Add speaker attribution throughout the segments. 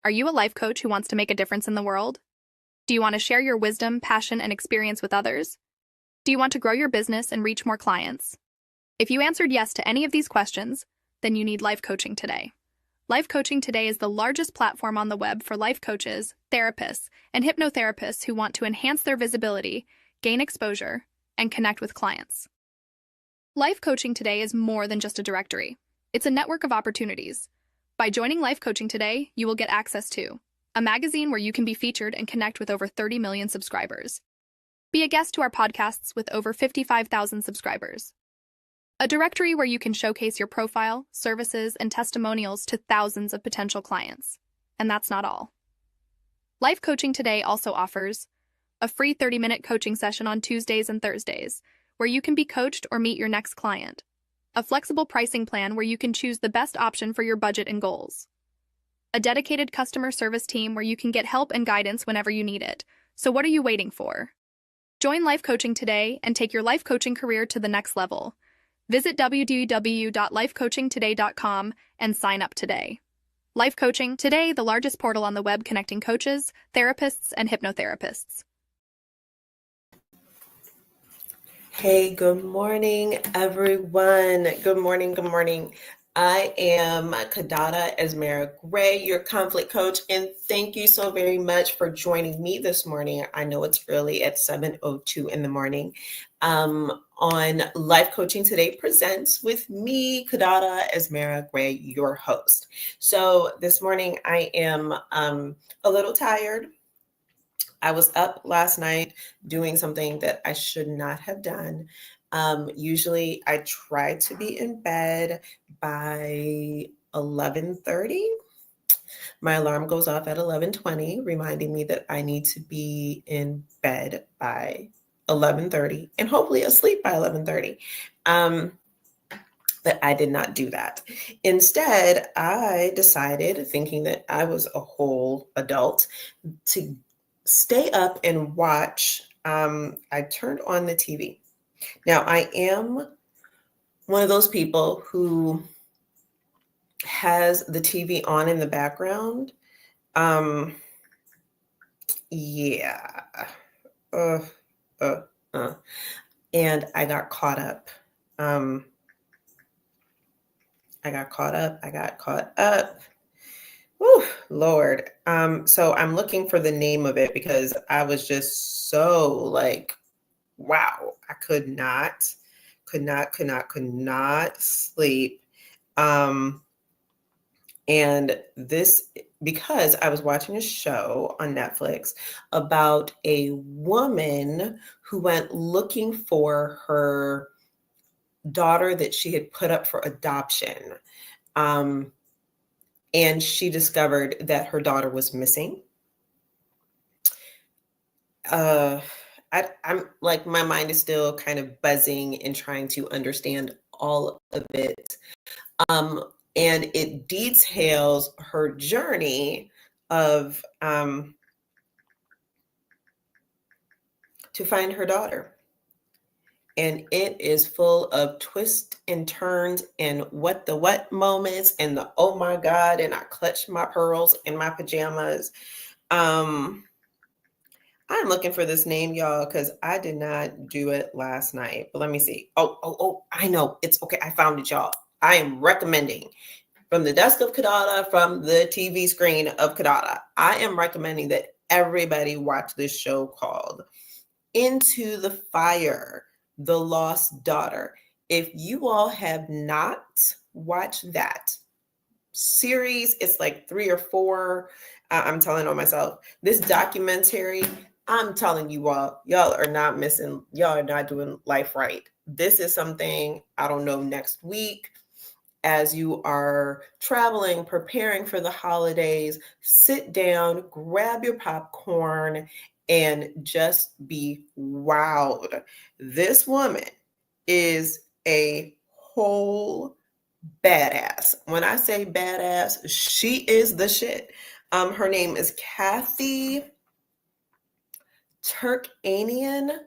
Speaker 1: Are you a life coach who wants to make a difference in the world? Do you want to share your wisdom, passion, and experience with others? Do you want to grow your business and reach more clients? If you answered yes to any of these questions, then you need Life Coaching Today. Life Coaching Today is the largest platform on the web for life coaches, therapists, and hypnotherapists who want to enhance their visibility, gain exposure, and connect with clients. Life Coaching Today is more than just a directory. It's a network of opportunities. By joining Life Coaching Today, you will get access to a magazine where you can be featured and connect with over 30 million subscribers. Be a guest to our podcasts with over 55,000 subscribers. A directory where you can showcase your profile, services, and testimonials to thousands of potential clients. And that's not all. Life Coaching Today also offers a free 30-minute coaching session on Tuesdays and Thursdays, where you can be coached or meet your next client. A flexible pricing plan where you can choose the best option for your budget and goals. A dedicated customer service team where you can get help and guidance whenever you need it. So what are you waiting for? Join Life Coaching Today and take your life coaching career to the next level. Visit www.lifecoachingtoday.com and sign up today. Life Coaching Today, the largest portal on the web connecting coaches, therapists, and hypnotherapists.
Speaker 2: Hey, good morning, everyone. Good morning. Good morning. I am Kiddada Asmara Grey, your conflict coach, and thank you so very much for joining me this morning. I know it's early at 7:02 in the morning. On Life Coaching Today Presents with me, Kiddada Asmara Grey, your host. So this morning I am a little tired. I was up last night doing something that I should not have done. Usually I try to be in bed by 11:30. My alarm goes off at 11:20, reminding me that I need to be in bed by 11:30 and hopefully asleep by 11:30. But I did not do that. Instead, I decided, thinking that I was a whole adult, to stay up and watch. I turned on the TV. Now, I am one of those people who has the TV on in the background. Yeah. And I got caught up. I got caught up. Whew, Lord. So I'm looking for the name of it because I was just so like, wow, I could not sleep. And this, because I was watching a show on Netflix about a woman who went looking for her daughter that she had put up for adoption. And she discovered that her daughter was missing. I'm like, my mind is still kind of buzzing and trying to understand all of it. And it details her journey of to find her daughter. And it is full of twists and turns and what moments and the oh my God, and I clutched my pearls in my pajamas. I'm looking for this name, y'all, because I did not do it last night. But let me see. Oh, I know. It's okay. I found it, y'all. I am recommending from the desk of Kiddada, from the TV screen of Kiddada, I am recommending that everybody watch this show called Into the Fire, The Lost Daughter. If you all have not watched that series, it's like 3 or 4. I'm telling on myself. This documentary, I'm telling you all, y'all are not missing. Y'all are not doing life right. This is something, I don't know, next week, as you are traveling, preparing for the holidays, sit down, grab your popcorn, and just be wowed. This woman is a whole badass. When I say badass, she is the shit. Her name is Kathy Turkanian.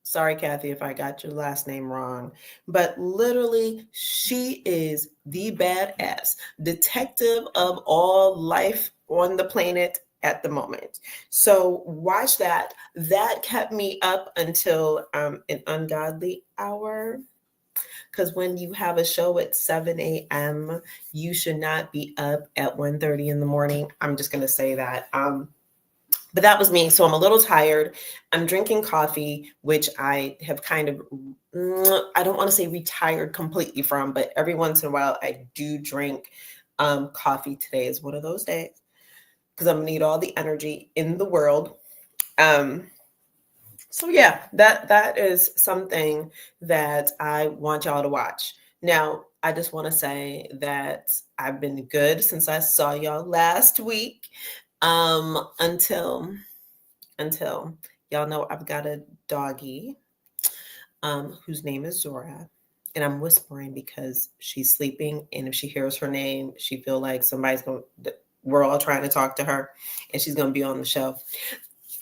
Speaker 2: Sorry, Kathy, if I got your last name wrong, but literally, she is the badass detective of all life on the planet at the moment. So watch that. That kept me up until an ungodly hour. Because when you have a show at 7 a.m., you should not be up at 1:30 in the morning. I'm just going to say that. But that was me. So I'm a little tired. I'm drinking coffee, which I have kind of, I don't want to say retired completely from, but every once in a while I do drink coffee. Today is one of those days because I'm going to need all the energy in the world. So yeah, that is something that I want y'all to watch. Now, I just want to say that I've been good since I saw y'all last week. Until y'all know I've got a doggy whose name is Zora. And I'm whispering because she's sleeping. And if she hears her name, she feel like we're all trying to talk to her and she's going to be on the show.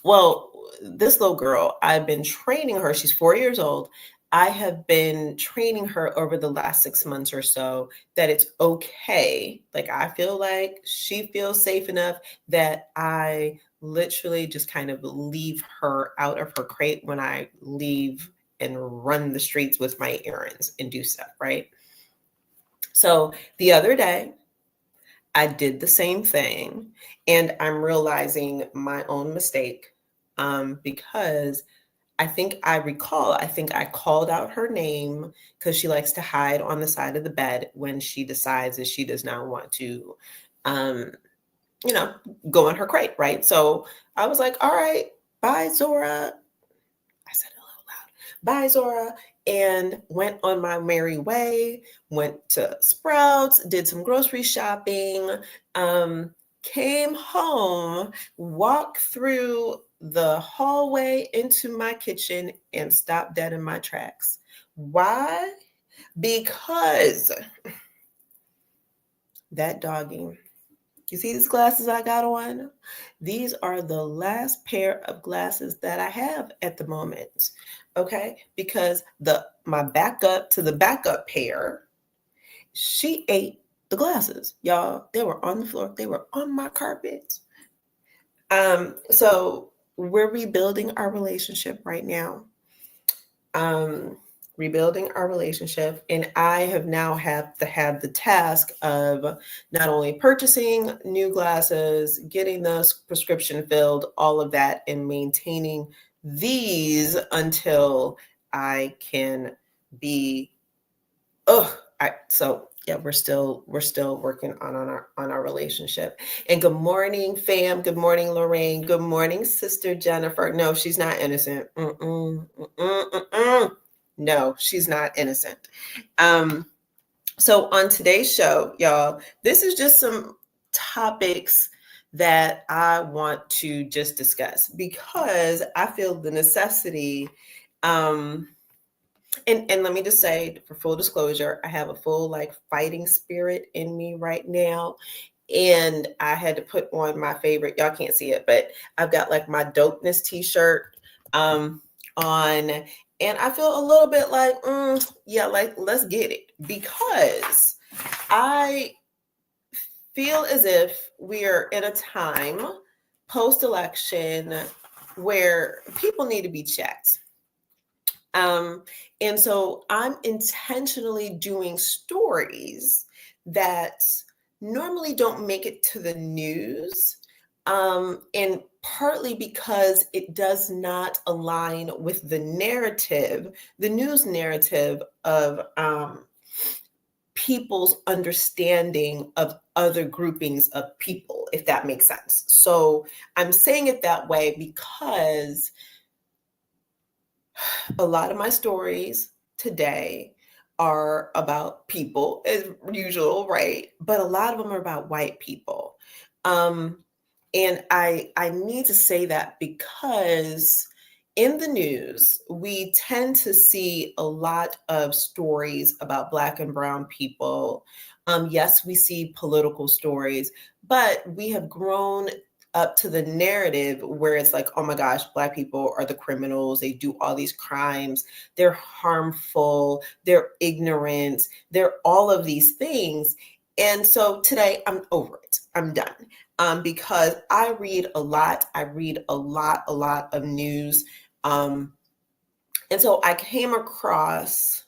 Speaker 2: Well, this little girl, I've been training her. She's 4 years old. I have been training her over the last 6 months or so that it's okay. Like, I feel like she feels safe enough that I literally just kind of leave her out of her crate when I leave and run the streets with my errands and do stuff, right? So the other day, I did the same thing, and I'm realizing my own mistake because I think I called out her name because she likes to hide on the side of the bed when she decides that she does not want to, um, go in her crate, right? So I was like, all right, bye, Zora. I said it a little loud. Bye, Zora. And went on my merry way, went to Sprouts, did some grocery shopping, came home, walked through the hallway into my kitchen and stopped dead in my tracks. Why? Because that doggy. You see these glasses I got on? These are the last pair of glasses that I have at the moment. Okay? Because my backup to the backup pair, she ate the glasses. Y'all, they were on the floor. They were on my carpet. So we're rebuilding our relationship right now. Rebuilding our relationship, and I have now have the task of not only purchasing new glasses, getting the prescription filled, all of that, and maintaining these until I can be. So yeah, we're still working on our relationship. And good morning, fam. Good morning, Lorraine. Good morning, Sister Jennifer. No, she's not innocent. No, she's not innocent. So on today's show, y'all, this is just some topics that I want to just discuss because I feel the necessity. And let me just say, for full disclosure, I have a full fighting spirit in me right now. And I had to put on my favorite, y'all can't see it, but I've got my dopeness t-shirt on. And I feel a little bit let's get it. Because I feel as if we are in a time post-election where people need to be checked. And so I'm intentionally doing stories that normally don't make it to the news. And partly because it does not align with the news narrative of people's understanding of other groupings of people, if that makes sense. So I'm saying it that way because a lot of my stories today are about people as usual, right? But a lot of them are about white people. And I need to say that because in the news, we tend to see a lot of stories about Black and Brown people. Yes, we see political stories, but we have grown up to the narrative where it's like, oh my gosh, Black people are the criminals. They do all these crimes. They're harmful. They're ignorant. They're all of these things. And so today I'm over it. I'm done. Because I read a lot. I read a lot of news. And so I came across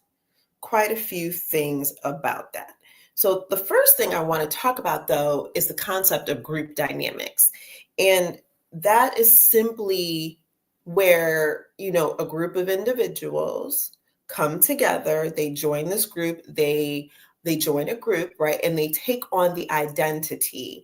Speaker 2: quite a few things about that. So the first thing I want to talk about, though, is the concept of group dynamics. And that is simply where, a group of individuals come together, they join this group, they join a group, right? And they take on the identity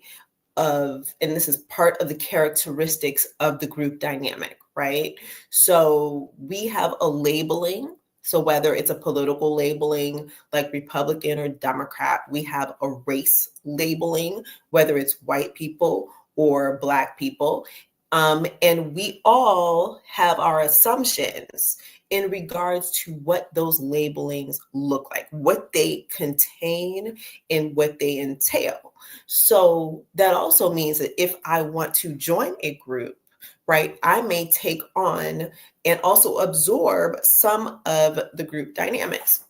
Speaker 2: of, and this is part of the characteristics of the group dynamic, right? So we have a labeling. So whether it's a political labeling like Republican or Democrat, we have a race labeling, whether it's white people or Black people. And we all have our assumptions in regards to what those labelings look like, what they contain and what they entail. So that also means that if I want to join a group, right, I may take on and also absorb some of the group dynamics.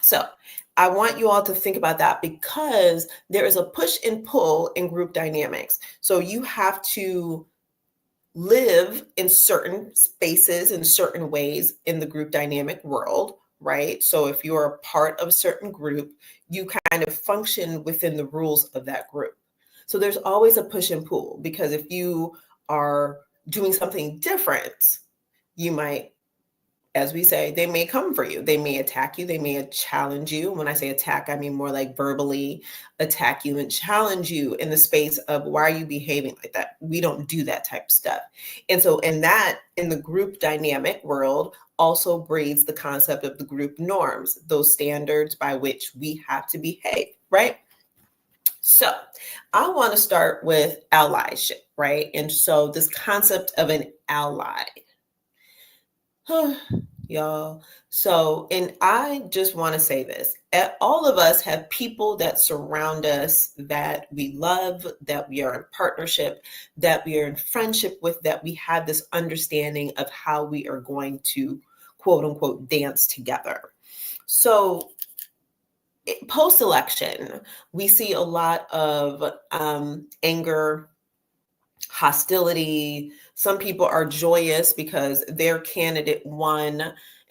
Speaker 2: So I want you all to think about that, because there is a push and pull in group dynamics. So you have to live in certain spaces in certain ways in the group dynamic world, right? So if you're a part of a certain group, you kind of function within the rules of that group. So there's always a push and pull, because if you are doing something different, you might, as we say, they may come for you. They may attack you. They may challenge you. When I say attack, I mean more like verbally attack you and challenge you in the space of, why are you behaving like that? We don't do that type of stuff. And so in the group dynamic world also breeds the concept of the group norms, those standards by which we have to behave, right? So I want to start with allyship, right? And so this concept of an ally. Y'all. So, and I just want to say this, all of us have people that surround us that we love, that we are in partnership, that we are in friendship with, that we have this understanding of how we are going to, quote unquote, dance together. So post-election, we see a lot of anger, hostility. Some people are joyous because their candidate won,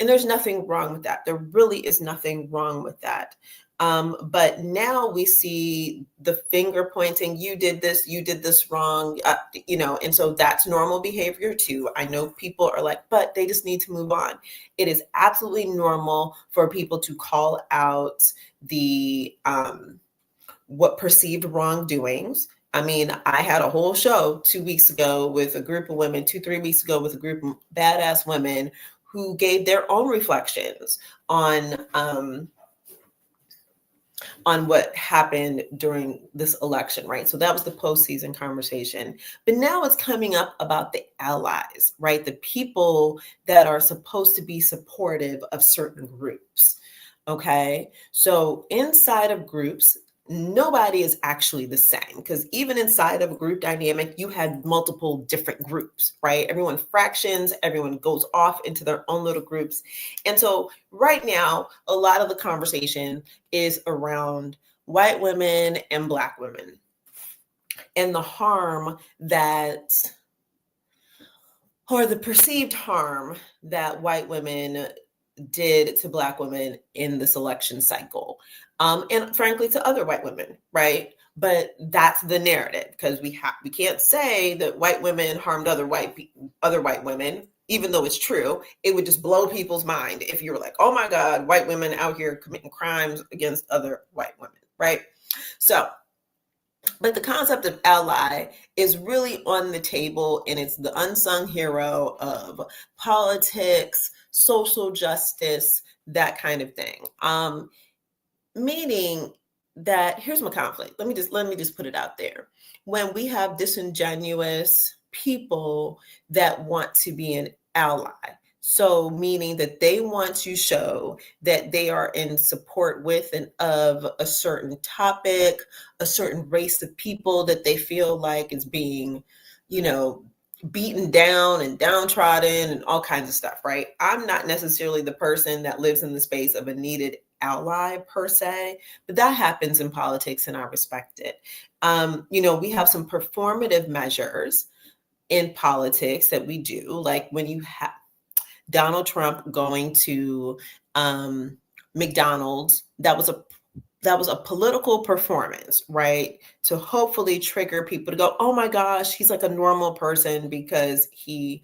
Speaker 2: and there's nothing wrong with that. There really is nothing wrong with that. But now we see the finger pointing, you did this wrong, and so that's normal behavior too. I know people are like, but they just need to move on. It is absolutely normal for people to call out the what perceived wrongdoings. I mean, I had a whole show 2 weeks ago with a group of women, 3 weeks ago with a group of badass women who gave their own reflections on what happened during this election, right? So that was the postseason conversation. But now it's coming up about the allies, right? The people that are supposed to be supportive of certain groups. Okay, so inside of groups, nobody is actually the same, because even inside of a group dynamic, you have multiple different groups, right? Everyone fractions, everyone goes off into their own little groups. And so right now, a lot of the conversation is around white women and Black women and the harm that, or the perceived harm that white women did to Black women in this election cycle. And frankly, to other white women, right? But that's the narrative, because we can't say that white women harmed other white women, even though it's true. It would just blow people's mind if you were like, oh my God, white women out here committing crimes against other white women, right? So, but the concept of ally is really on the table, and it's the unsung hero of politics, social justice, that kind of thing. Meaning that, here's my conflict. Let me just put it out there. When we have disingenuous people that want to be an ally. So meaning that they want to show that they are in support with and of a certain topic, a certain race of people that they feel like is being, beaten down and downtrodden and all kinds of stuff, right? I'm not necessarily the person that lives in the space of a needed ally per se, but that happens in politics and I respect it. We have some performative measures in politics that we do, like when you have Donald Trump going to McDonald's, that was a political performance, right? To hopefully trigger people to go, oh my gosh, he's like a normal person because he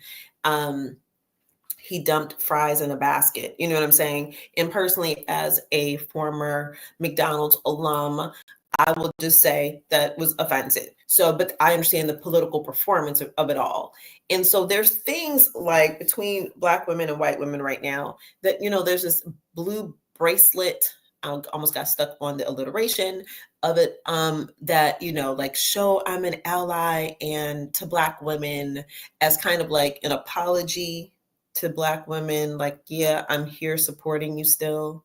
Speaker 2: dumped fries in a basket. You know what I'm saying? And personally, as a former McDonald's alum, I will just say that was offensive. So, but I understand the political performance of it all. And so there's things like between Black women and white women right now that, there's this blue bracelet. I almost got stuck on the alliteration of it, that, like show I'm an ally and to Black women as kind of like an apology to Black women. Like, yeah, I'm here supporting you still.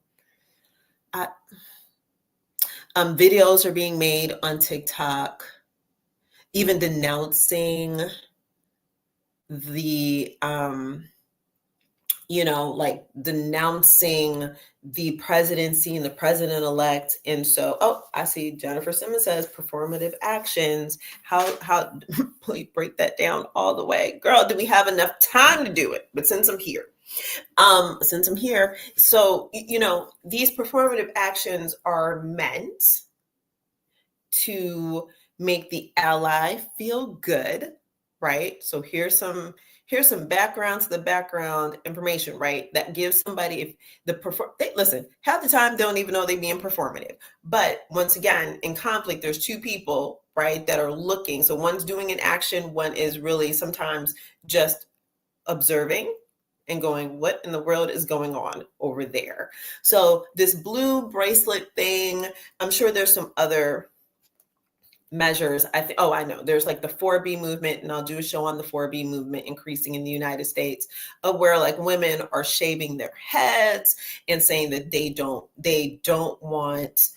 Speaker 2: Videos are being made on TikTok, even denouncing the, like denouncing the presidency and the president-elect. And so, I see Jennifer Simmons says performative actions. How please break that down all the way. Girl, do we have enough time to do it? But since I'm here, so, these performative actions are meant to make the ally feel good, right? So here's some background to the background information, right? That gives somebody listen, half the time they don't even know they're being performative. But once again, in conflict, there's two people, right, that are looking. So one's doing an action, one is really sometimes just observing and going, what in the world is going on over there? So this blue bracelet thing, I'm sure there's some other measures. I know there's like the 4B movement, and I'll do a show on the 4B movement increasing in the United States, of where like women are shaving their heads and saying that they don't want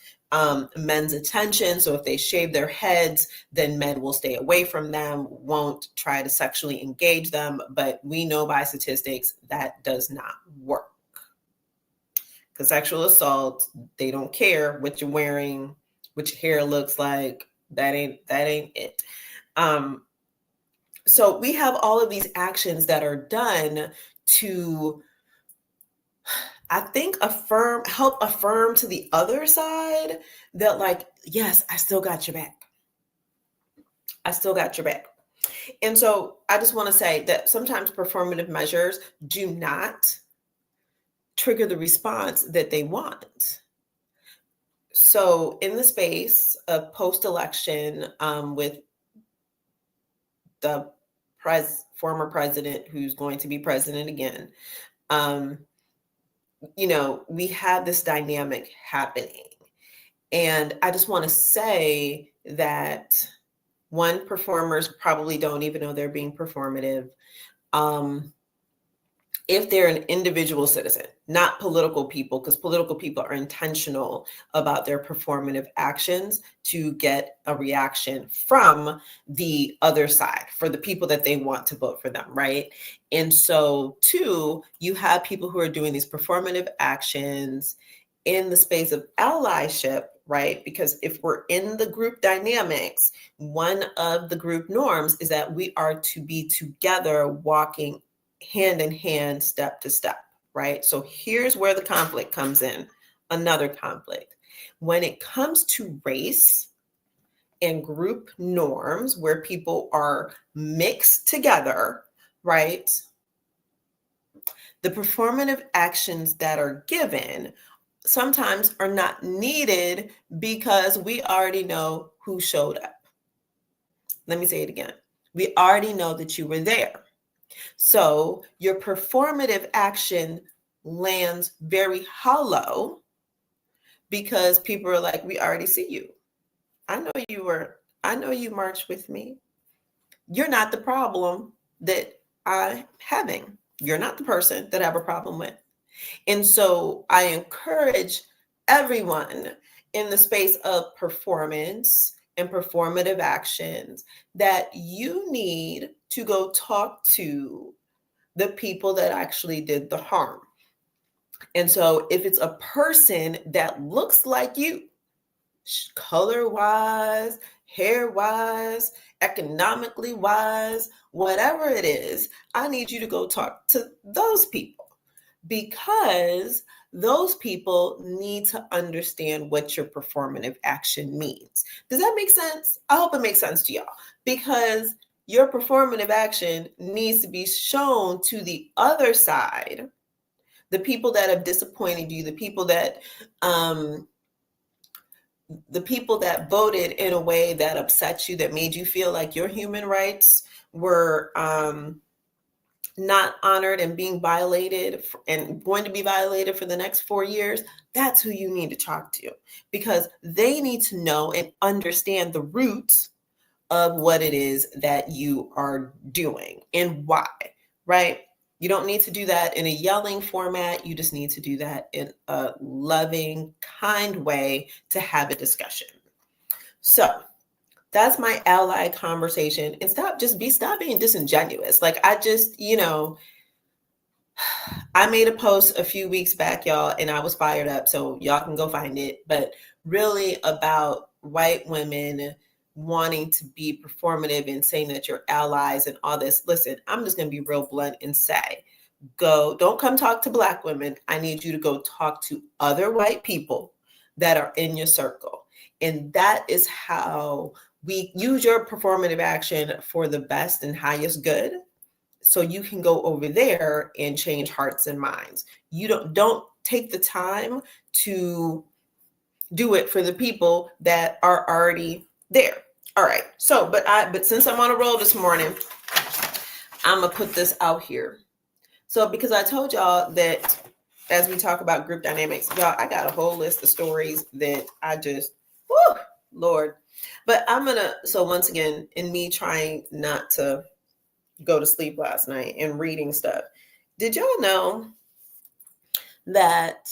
Speaker 2: men's attention. So if they shave their heads, then men will stay away from them, won't try to sexually engage them. But we know by statistics that does not work. Because sexual assault, they don't care what you're wearing, what your hair looks like. That ain't it. So we have all of these actions that are done to, I think, help affirm to the other side that, like, yes, I still got your back. I still got your back. And so I just want to say that sometimes performative measures do not trigger the response that they want. So in the space of post-election, with the former president who's going to be president again, we have this dynamic happening. And I just want to say that one, performers probably don't even know they're being performative. If they're an individual citizen, not political people, because political people are intentional about their performative actions to get a reaction from the other side for the people that they want to vote for them, right? And so, two, you have people who are doing these performative actions in the space of allyship, right? Because if we're in the group dynamics, one of the group norms is that we are to be together, walking hand in hand, step to step, right? So here's where the conflict comes in. Another conflict. When it comes to race and group norms, where people are mixed together, right? The performative actions that are given sometimes are not needed because we already know who showed up. Let me say it again. We already know that you were there. So your performative action lands very hollow because people are like, we already see you. I know you marched with me. You're not the problem that I'm having. You're not the person that I have a problem with. And so I encourage everyone in the space of performance and performative actions that you need to go talk to the people that actually did the harm. And so if it's a person that looks like you, color wise, hair wise, economically wise, whatever it is, I need you to go talk to those people, because those people need to understand what your performative action means. Does that make sense? I hope it makes sense to y'all, because your performative action needs to be shown to the other side, the people that have disappointed you, the people that voted in a way that upset you, that made you feel like your human rights were not honored and being violated and going to be violated for the next 4 years. That's who you need to talk to, because they need to know and understand the roots of what it is that you are doing and why, right? You don't need to do that in a yelling format. You just need to do that in a loving, kind way to have a discussion. So that's my ally conversation. And stop being disingenuous. Like, I just, I made a post a few weeks back, y'all, and I was fired up, so y'all can go find it. But really about white women wanting to be performative and saying that you're allies and all this. Listen, I'm just going to be real blunt and say, don't come talk to Black women. I need you to go talk to other white people that are in your circle. And that is how we use your performative action for the best and highest good. So you can go over there and change hearts and minds. You don't take the time to do it for the people that are already there. All right. So, but since I'm on a roll this morning, I'm gonna put this out here. So, because I told y'all that as we talk about group dynamics, y'all, I got a whole list of stories that I just, Lord. But so once again, in me trying not to go to sleep last night and reading stuff, did y'all know that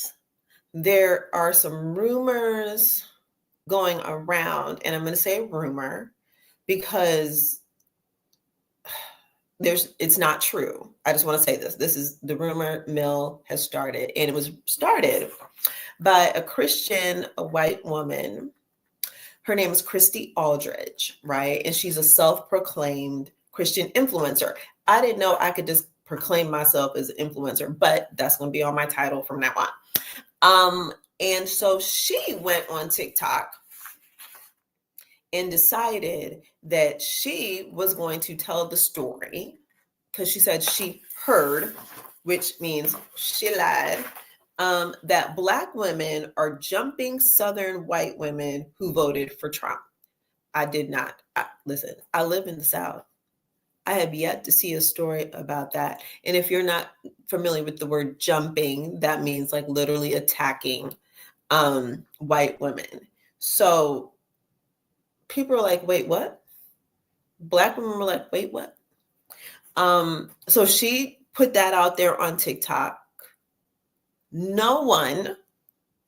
Speaker 2: there are some rumors going around? And I'm going to say rumor because it's not true. I just want to say this. The rumor mill has started, and it was started by a white woman. Her name is Christy Aldridge, right? And she's a self-proclaimed Christian influencer. I didn't know I could just proclaim myself as an influencer, but that's going to be on my title from now on. And so she went on TikTok and decided that she was going to tell the story, because she said she heard, which means she lied, that Black women are jumping Southern white women who voted for Trump. I did not. Listen, I live in the South. I have yet to see a story about that. And if you're not familiar with the word jumping, that means like literally attacking white women. So people are like, wait, what? Black women were like, wait, what? So she put that out there on TikTok. No one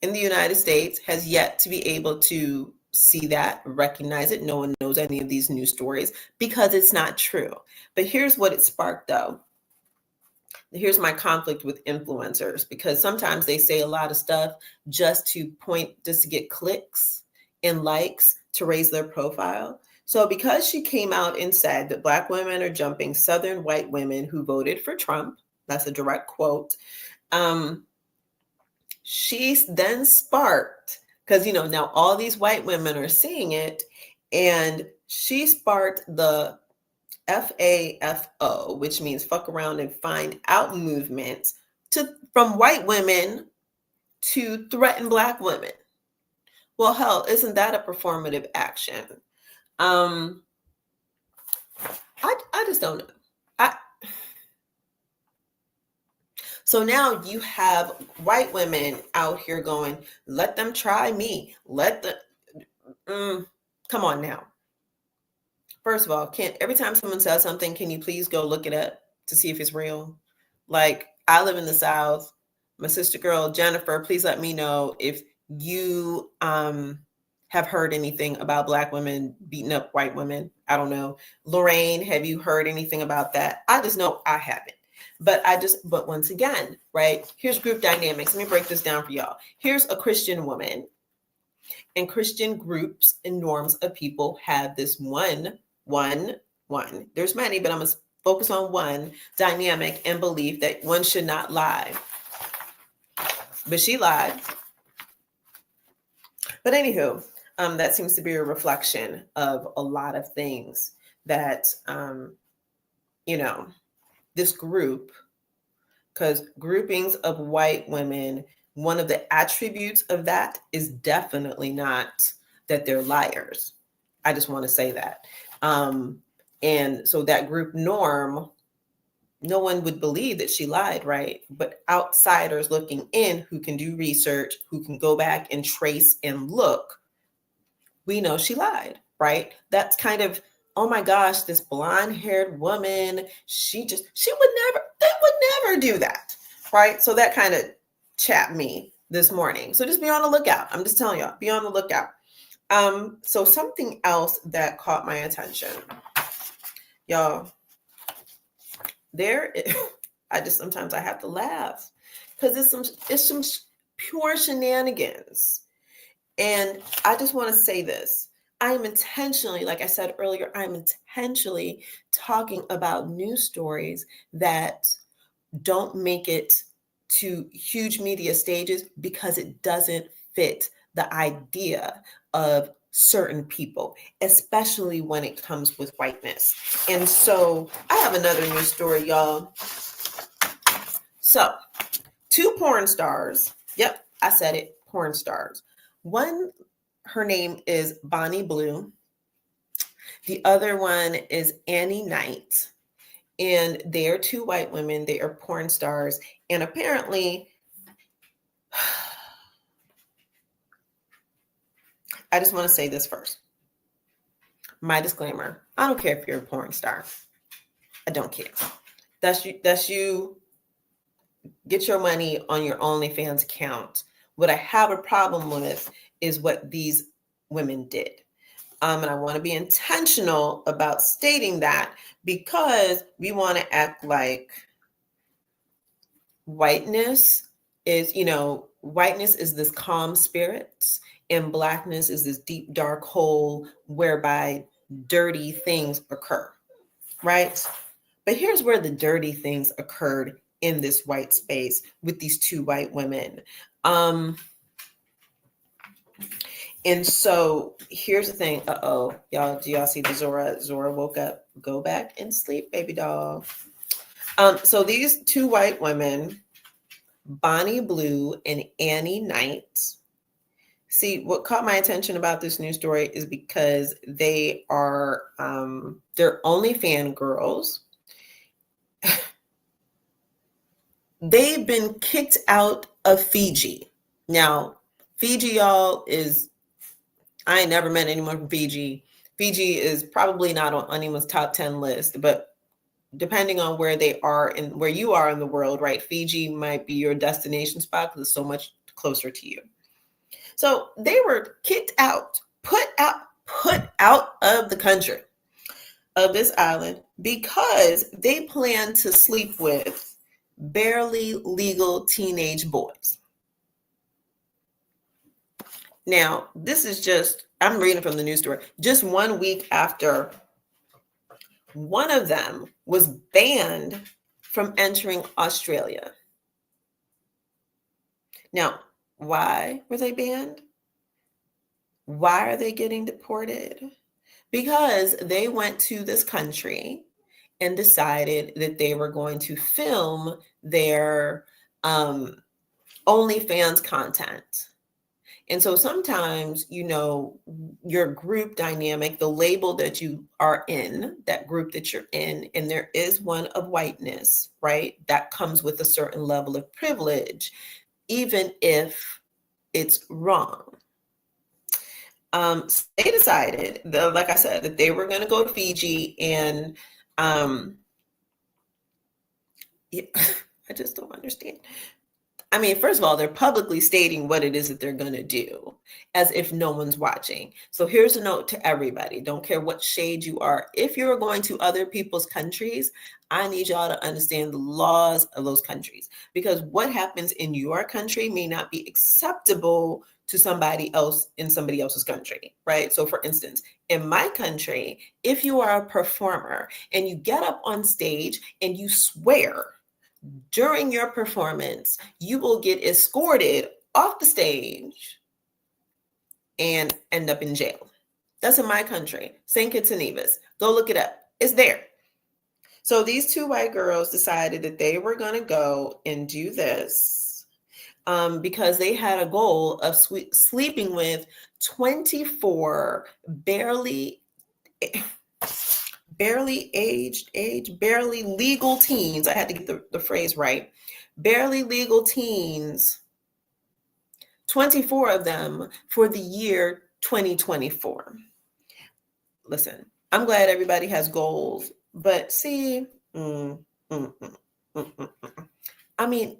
Speaker 2: in the United States has yet to be able to see that, recognize it. No one knows any of these news stories because it's not true. But here's what it sparked, though. Here's my conflict with influencers, because sometimes they say a lot of stuff just to get clicks and likes to raise their profile. So because she came out and said that Black women are jumping Southern white women who voted for Trump, that's a direct quote, she then sparked, because, now all these white women are seeing it, and she sparked the FAFO, which means fuck around and find out movement from white women to threaten Black women. Well, hell, isn't that a performative action? I just don't know. So now you have white women out here going, let them try me. Come on now. First of all, every time someone says something, can you please go look it up to see if it's real? Like, I live in the South. My sister girl, Jennifer, please let me know if you have heard anything about Black women beating up white women. I don't know. Lorraine, have you heard anything about that? I just know I haven't. But once again, right? Here's group dynamics. Let me break this down for y'all. Here's a Christian woman, and Christian groups and norms of people have this one. There's many, but I'm going to focus on one dynamic and belief that one should not lie. But she lied. But anywho, that seems to be a reflection of a lot of things that, this group, because groupings of white women, one of the attributes of that is definitely not that they're liars. I just want to say that. And so that group norm, no one would believe that she lied, right? But outsiders looking in who can do research, who can go back and trace and look, we know she lied, right? That's kind of, oh my gosh, this blonde-haired woman, they would never do that, right? So that kind of chapped me this morning. So just be on the lookout. I'm just telling y'all, be on the lookout. So something else that caught my attention, y'all, sometimes I have to laugh because it's some pure shenanigans. And I just want to say this. I'm intentionally, like I said earlier, I'm intentionally talking about news stories that don't make it to huge media stages because it doesn't fit the idea of certain people, especially when it comes with whiteness. And so I have another news story, y'all. So 2 porn stars. Yep, I said it, porn stars. One, her name is Bonnie Blue. The other one is Annie Knight. And they are 2 white women. They are porn stars. And apparently, I just want to say this first. My disclaimer, I don't care if you're a porn star. I don't care. That's you. Get your money on your OnlyFans account. What I have a problem with is what these women did. And I want to be intentional about stating that because we want to act like whiteness is this calm spirit and blackness is this deep, dark hole whereby dirty things occur, right? But here's where the dirty things occurred in this white space with these 2 white women. And so here's the thing. Y'all, do y'all see the Zora? Zora woke up. Go back and sleep, baby doll. So these 2 white women, Bonnie Blue and Annie Knight. See, what caught my attention about this news story is because they are they're OnlyFans girls. They've been kicked out of Fiji. Now, Fiji, y'all, I ain't never met anyone from Fiji. Fiji is probably not on anyone's top 10 list, but depending on where they are and where you are in the world, right? Fiji might be your destination spot because it's so much closer to you. So they were kicked out, put out of the country, of this island, because they plan to sleep with barely legal teenage boys. Now, this is I'm reading from the news story, just 1 week after one of them was banned from entering Australia. Now, why were they banned? Why are they getting deported? Because they went to this country and decided that they were going to film their OnlyFans content. And so sometimes, your group dynamic, the label that you are in, that group that you're in, and there is one of whiteness, right? That comes with a certain level of privilege, even if it's wrong. So they decided, like I said, that they were going to go to Fiji and I just don't understand. I mean, first of all, they're publicly stating what it is that they're going to do as if no one's watching. So here's a note to everybody. Don't care what shade you are. If you're going to other people's countries, I need y'all to understand the laws of those countries, because what happens in your country may not be acceptable to somebody else in somebody else's country, right? So for instance, in my country, if you are a performer and you get up on stage and you swear during your performance, you will get escorted off the stage and end up in jail. That's in my country, St. Kitts and Nevis. Go look it up. It's there. So these two white girls decided that they were going to go and do this because they had a goal of sleeping with 24 barely legal teens. I had to get the phrase right. Barely legal teens, 24 of them for the year 2024. Listen, I'm glad everybody has goals, but see, I mean,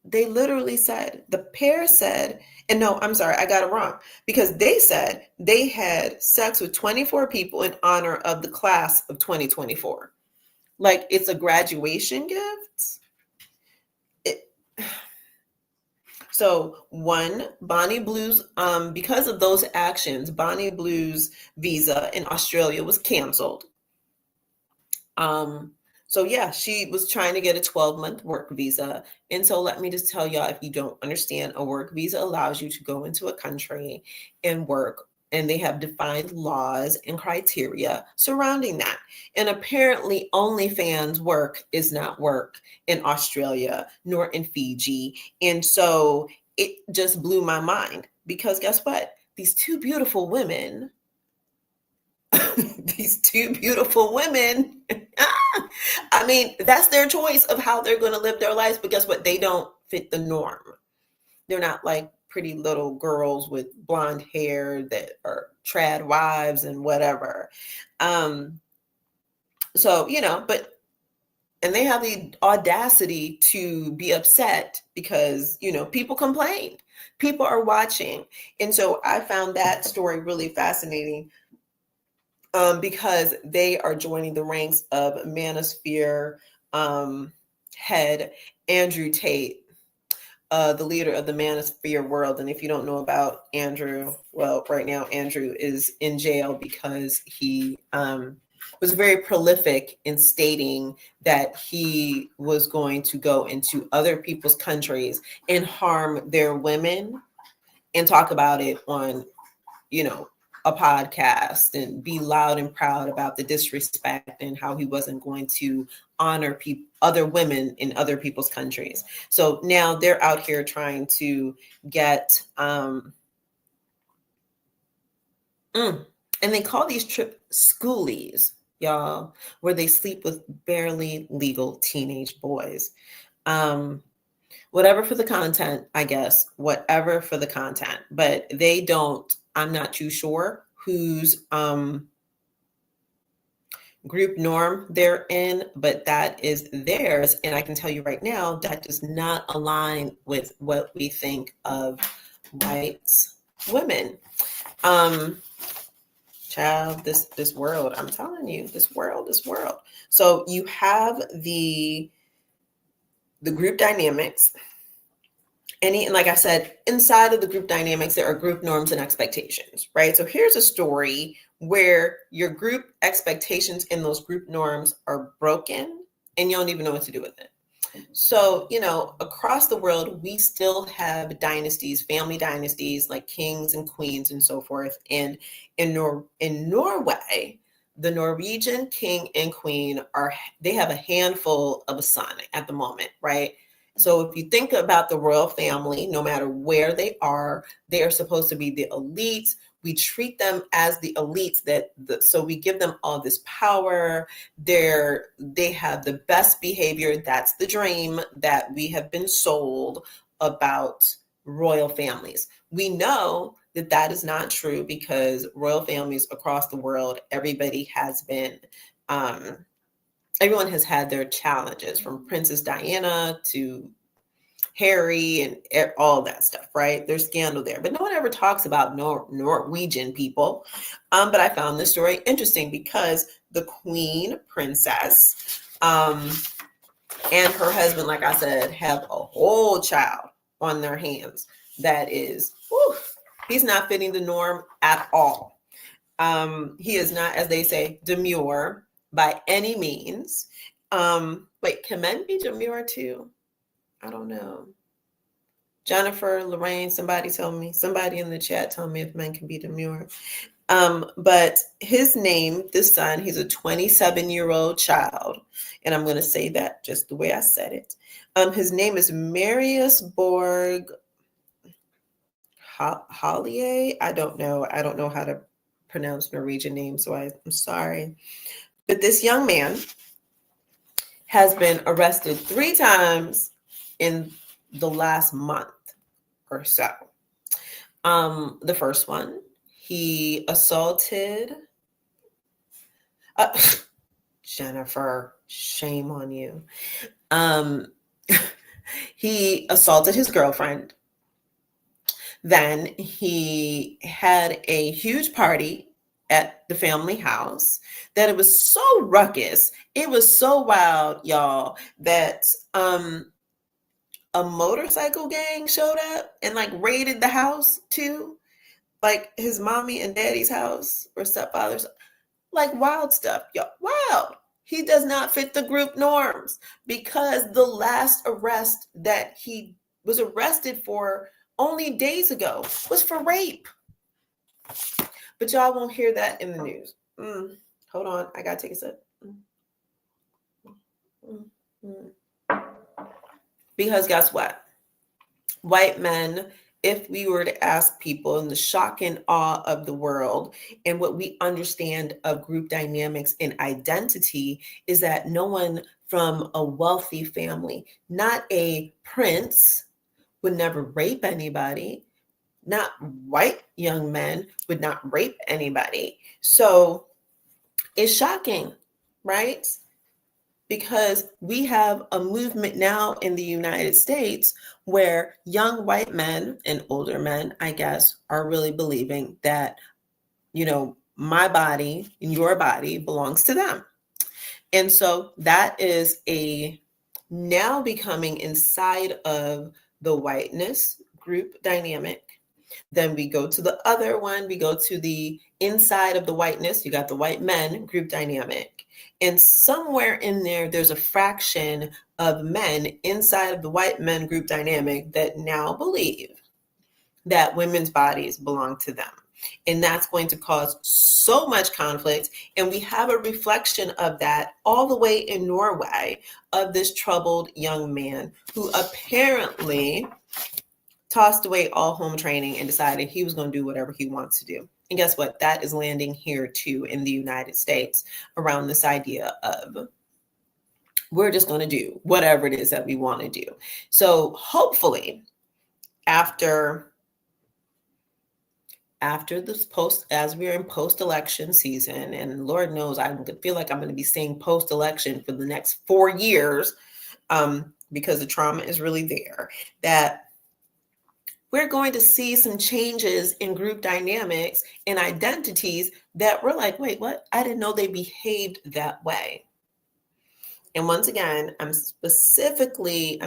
Speaker 2: they literally said, the pair said, and no, I'm sorry, I got it wrong, because they said they had sex with 24 people in honor of the class of 2024. Like it's a graduation gift. So one, Bonnie Blue's, because of those actions, Bonnie Blue's visa in Australia was canceled. So yeah, she was trying to get a 12-month work visa. And so let me just tell y'all, if you don't understand, a work visa allows you to go into a country and work, and they have defined laws and criteria surrounding that. And apparently OnlyFans work is not work in Australia nor in Fiji. And so it just blew my mind, because guess what? These two beautiful women, I mean, that's their choice of how they're going to live their lives. But guess what? They don't fit the norm. They're not like pretty little girls with blonde hair that are trad wives and whatever. So, and they have the audacity to be upset because, people complained. People are watching. And so I found that story really fascinating. Because they are joining the ranks of Manosphere head Andrew Tate, the leader of the Manosphere world. And if you don't know about Andrew, well, right now Andrew is in jail because he was very prolific in stating that he was going to go into other people's countries and harm their women and talk about it on, a podcast and be loud and proud about the disrespect and how he wasn't going to honor other women in other people's countries. So now they're out here trying to get, and they call these trip schoolies, y'all, where they sleep with barely legal teenage boys. Whatever for the content, I guess, whatever for the content, but they don't, I'm not too sure whose group norm they're in, but that is theirs. And I can tell you right now, that does not align with what we think of white women. Child, this world, I'm telling you, this world. So you have the group dynamics. And like I said, inside of the group dynamics, there are group norms and expectations, right? So here's a story where your group expectations and those group norms are broken and you don't even know what to do with it. So, across the world, we still have dynasties, family dynasties like kings and queens and so forth. And in Norway, the Norwegian king and queen they have a handful of a son at the moment, right? So if you think about the royal family, no matter where they are supposed to be the elites. We treat them as the elites so we give them all this power. They have the best behavior. That's the dream that we have been sold about royal families. We know that is not true because royal families across the world, everybody has been everyone has had their challenges, from Princess Diana to Harry and all that stuff, right? There's scandal there, but no one ever talks about Norwegian people. But I found this story interesting because the Queen Princess and her husband, like I said, have a whole child on their hands that is, whew, he's not fitting the norm at all. He is not, as they say, demure by any means. Wait, can men be demure too? I don't know. Jennifer, Lorraine, somebody in the chat tell me if men can be demure. But his name, this son, he's a 27-year-old child. And I'm going to say that just the way I said it. His name is Marius Borg Hollier. I don't know how to pronounce Norwegian names, so I'm sorry. But this young man has been arrested 3 times in the last month or so. The first one, he assaulted Jennifer, shame on you. He assaulted his girlfriend. Then he had a huge party at the family house that it was so ruckus. It was so wild, y'all, that a motorcycle gang showed up and like raided the house too. Like his mommy and daddy's house or stepfather's, like wild stuff, y'all. Wild. He does not fit the group norms because the last arrest that he was arrested for only days ago was for rape. But y'all won't hear that in the news. Hold on, I gotta take a sip. Because guess what? White men, if we were to ask people in the shock and awe of the world and what we understand of group dynamics and identity, is that no one from a wealthy family, not a prince, would never rape anybody. Not white young men would not rape anybody. So it's shocking, right? Because we have a movement now in the United States where young white men and older men, I guess, are really believing that, my body and your body belongs to them. And so that is now becoming inside of the whiteness group dynamic. Then we go to the other one, we go to the inside of the whiteness, you got the white men group dynamic. And somewhere in there, there's a fraction of men inside of the white men group dynamic that now believe that women's bodies belong to them. And that's going to cause so much conflict. And we have a reflection of that all the way in Norway of this troubled young man who apparently tossed away all home training and decided he was going to do whatever he wants to do. And guess what? That is landing here too in the United States around this idea of we're just going to do whatever it is that we want to do. So hopefully after this as we're in post-election season, and Lord knows I feel like I'm going to be saying post-election for the next 4 years because the trauma is really there, that we're going to see some changes in group dynamics and identities that we're like, wait, what? I didn't know they behaved that way. And once again, I'm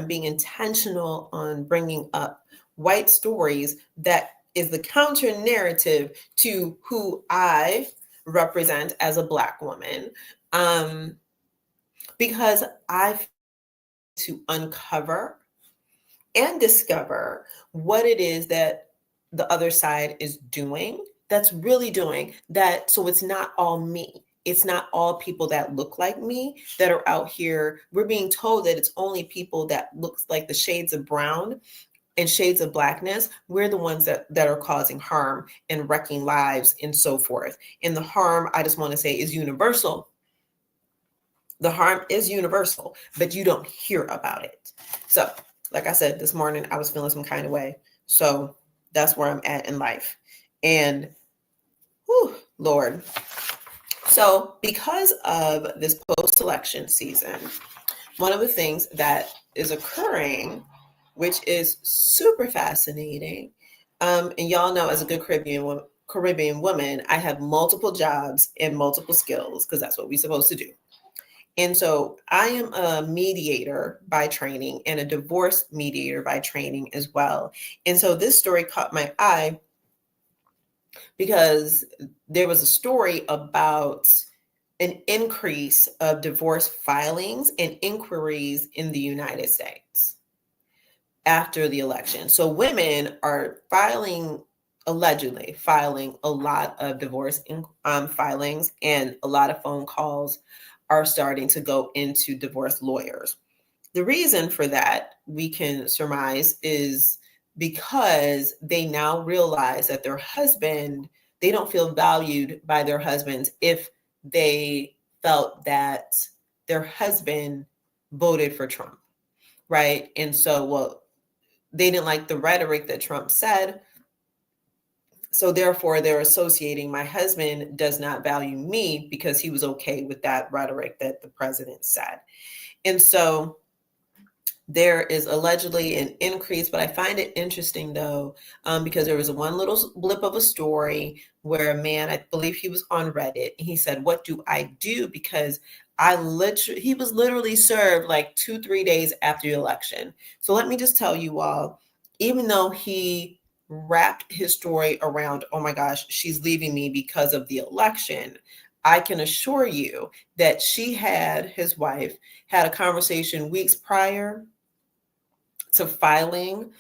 Speaker 2: being intentional on bringing up white stories that is the counter narrative to who I represent as a Black woman. Because I to uncover and discover what it is that the other side is doing, that's really doing that. So it's not all me. It's not all people that look like me that are out here. We're being told that it's only people that looks like the shades of brown and shades of Blackness. We're the ones that are causing harm and wrecking lives and so forth. And the harm, I just want to say, is universal. The harm is universal, but you don't hear about it. So like I said, this morning, I was feeling some kind of way. So that's where I'm at in life. And, whew, Lord. So because of this post-election season, one of the things that is occurring, which is super fascinating, and y'all know as a good Caribbean woman, I have multiple jobs and multiple skills because that's what we're supposed to do. And so I am a mediator by training and a divorce mediator by training as well. And so this story caught my eye because there was a story about an increase of divorce filings and inquiries in the United States after the election. So women are allegedly filing a lot of divorce filings, and a lot of phone calls are starting to go into divorce lawyers. The reason for that, we can surmise, is because they now realize that they don't feel valued by their husbands if they felt that their husband voted for Trump, right? And so, well, they didn't like the rhetoric that Trump said. So therefore, they're associating my husband does not value me because he was okay with that rhetoric that the president said. And so there is allegedly an increase, but I find it interesting though, because there was one little blip of a story where a man, I believe he was on Reddit, and he said, "What do I do?" Because he was literally served like 2-3 days after the election. So let me just tell you all, even though he wrapped his story around, oh my gosh, she's leaving me because of the election, I can assure you that his wife had a conversation weeks prior to filing,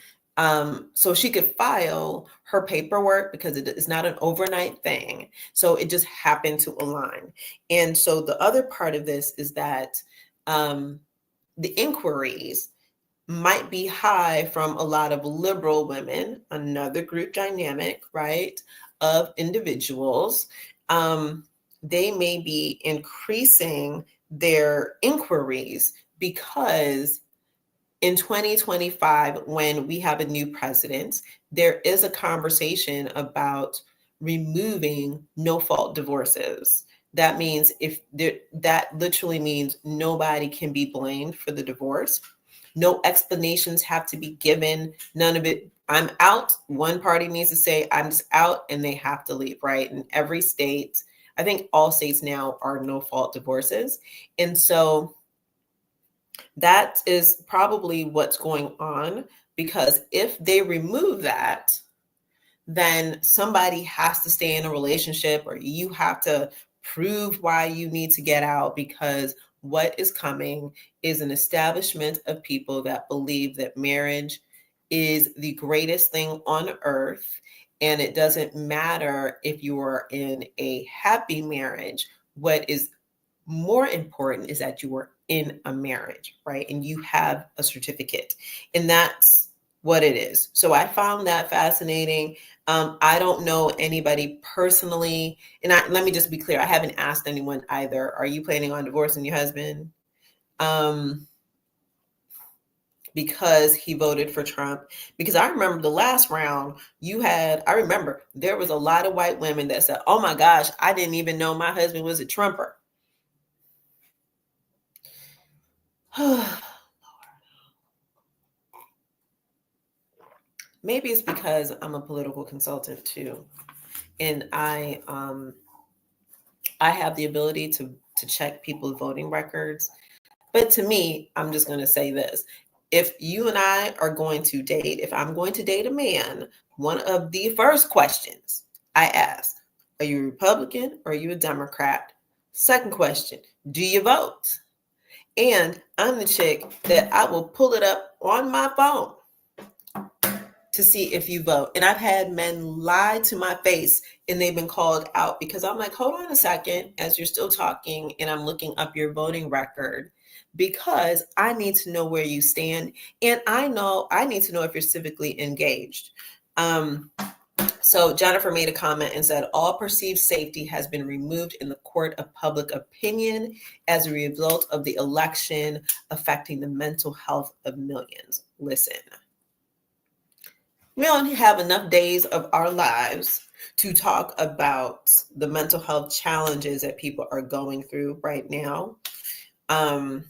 Speaker 2: so she could file her paperwork, because it's not an overnight thing. So it just happened to align. And so the other part of this is that the inquiries might be high from a lot of liberal women, another group dynamic, right, of individuals. They may be increasing their inquiries because in 2025, when we have a new president, there is a conversation about removing no-fault divorces. That means that literally means nobody can be blamed for the divorce. No explanations have to be given. None of it. I'm out. One party needs to say, I'm just out, and they have to leave, right? In every state, I think all states now are no-fault divorces. And so that is probably what's going on, because if they remove that, then somebody has to stay in a relationship, or you have to prove why you need to get out, because what is coming is an establishment of people that believe that marriage is the greatest thing on earth. And it doesn't matter if you are in a happy marriage. What is more important is that you were in a marriage, right? And you have a certificate, and that's what it is. So I found that fascinating. I don't know anybody personally, and let me just be clear, I haven't asked anyone either, are you planning on divorcing your husband because he voted for Trump? Because I remember the last round I remember there was a lot of white women that said, oh my gosh, I didn't even know my husband was a Trumper. Maybe it's because I'm a political consultant too, and I have the ability to check people's voting records. But to me, I'm just going to say this: if you and I are going to date, if I'm going to date a man, one of the first questions I ask: are you a Republican or are you a Democrat? Second question: do you vote? And I'm the chick that I will pull it up on my phone to see if you vote. And I've had men lie to my face, and they've been called out, because I'm like, hold on a second, as you're still talking, and I'm looking up your voting record, because I need to know where you stand. And I need to know if you're civically engaged. So Jennifer made a comment and said, all perceived safety has been removed in the court of public opinion as a result of the election, affecting the mental health of millions. Listen, We don't have enough days of our lives to talk about the mental health challenges that people are going through right now. And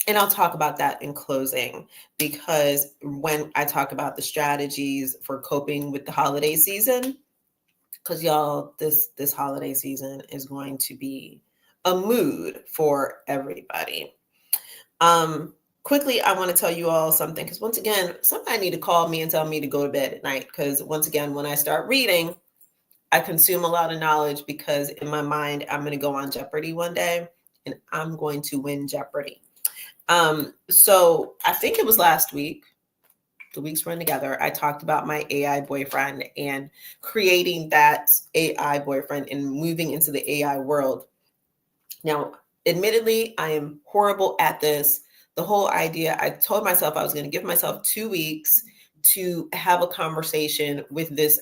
Speaker 2: I'll talk about that in closing, because when I talk about the strategies for coping with the holiday season, because y'all, this holiday season is going to be a mood for everybody. Quickly, I want to tell you all something, because once again, somebody need to call me and tell me to go to bed at night, because once again, when I start reading, I consume a lot of knowledge, because in my mind, I'm going to go on Jeopardy one day and I'm going to win Jeopardy. So I think it was last week, the weeks run together, I talked about my AI boyfriend and creating that AI boyfriend and moving into the AI world. Now, admittedly, I am horrible at this. The whole idea, I told myself I was going to give myself 2 weeks to have a conversation with this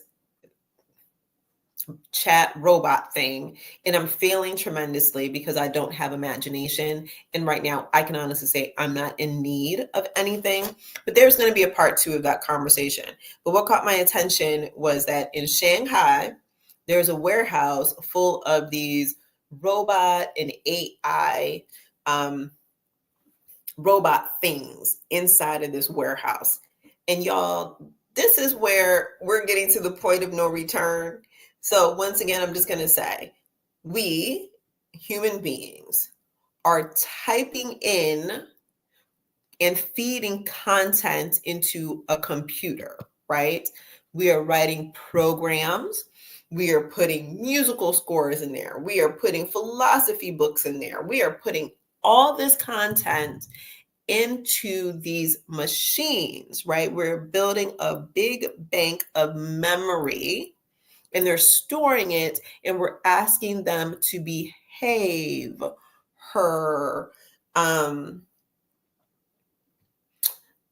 Speaker 2: chat robot thing, and I'm failing tremendously because I don't have imagination. And right now, I can honestly say I'm not in need of anything, but there's going to be a part 2 of that conversation. But what caught my attention was that in Shanghai, there's a warehouse full of these robot and AI robot things inside of this warehouse. And y'all, this is where we're getting to the point of no return. So once again, I'm just going to say, we human beings are typing in and feeding content into a computer, right? We are writing programs. We are putting musical scores in there. We are putting philosophy books in there. We are putting all this content into these machines, right? We're building a big bank of memory, and they're storing it, and we're asking them to behave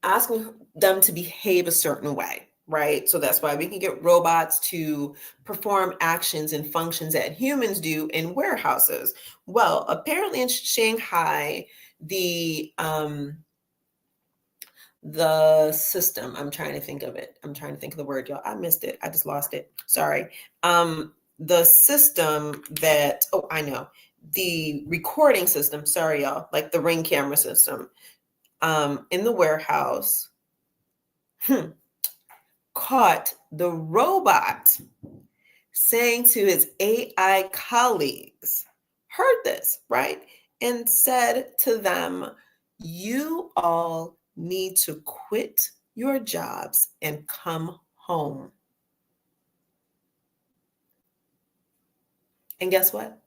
Speaker 2: asking them to behave a certain way, right? So that's why we can get robots to perform actions and functions that humans do in warehouses. Well, apparently in Shanghai, the system, I'm trying to think of it. I'm trying to think of the word, y'all. I missed it. I just lost it. Sorry. The system that, oh, I know. The recording system, sorry, y'all, like the Ring camera system, in the warehouse, caught the robot saying to his AI colleagues, heard this, right? And said to them, you all need to quit your jobs and come home. And guess what?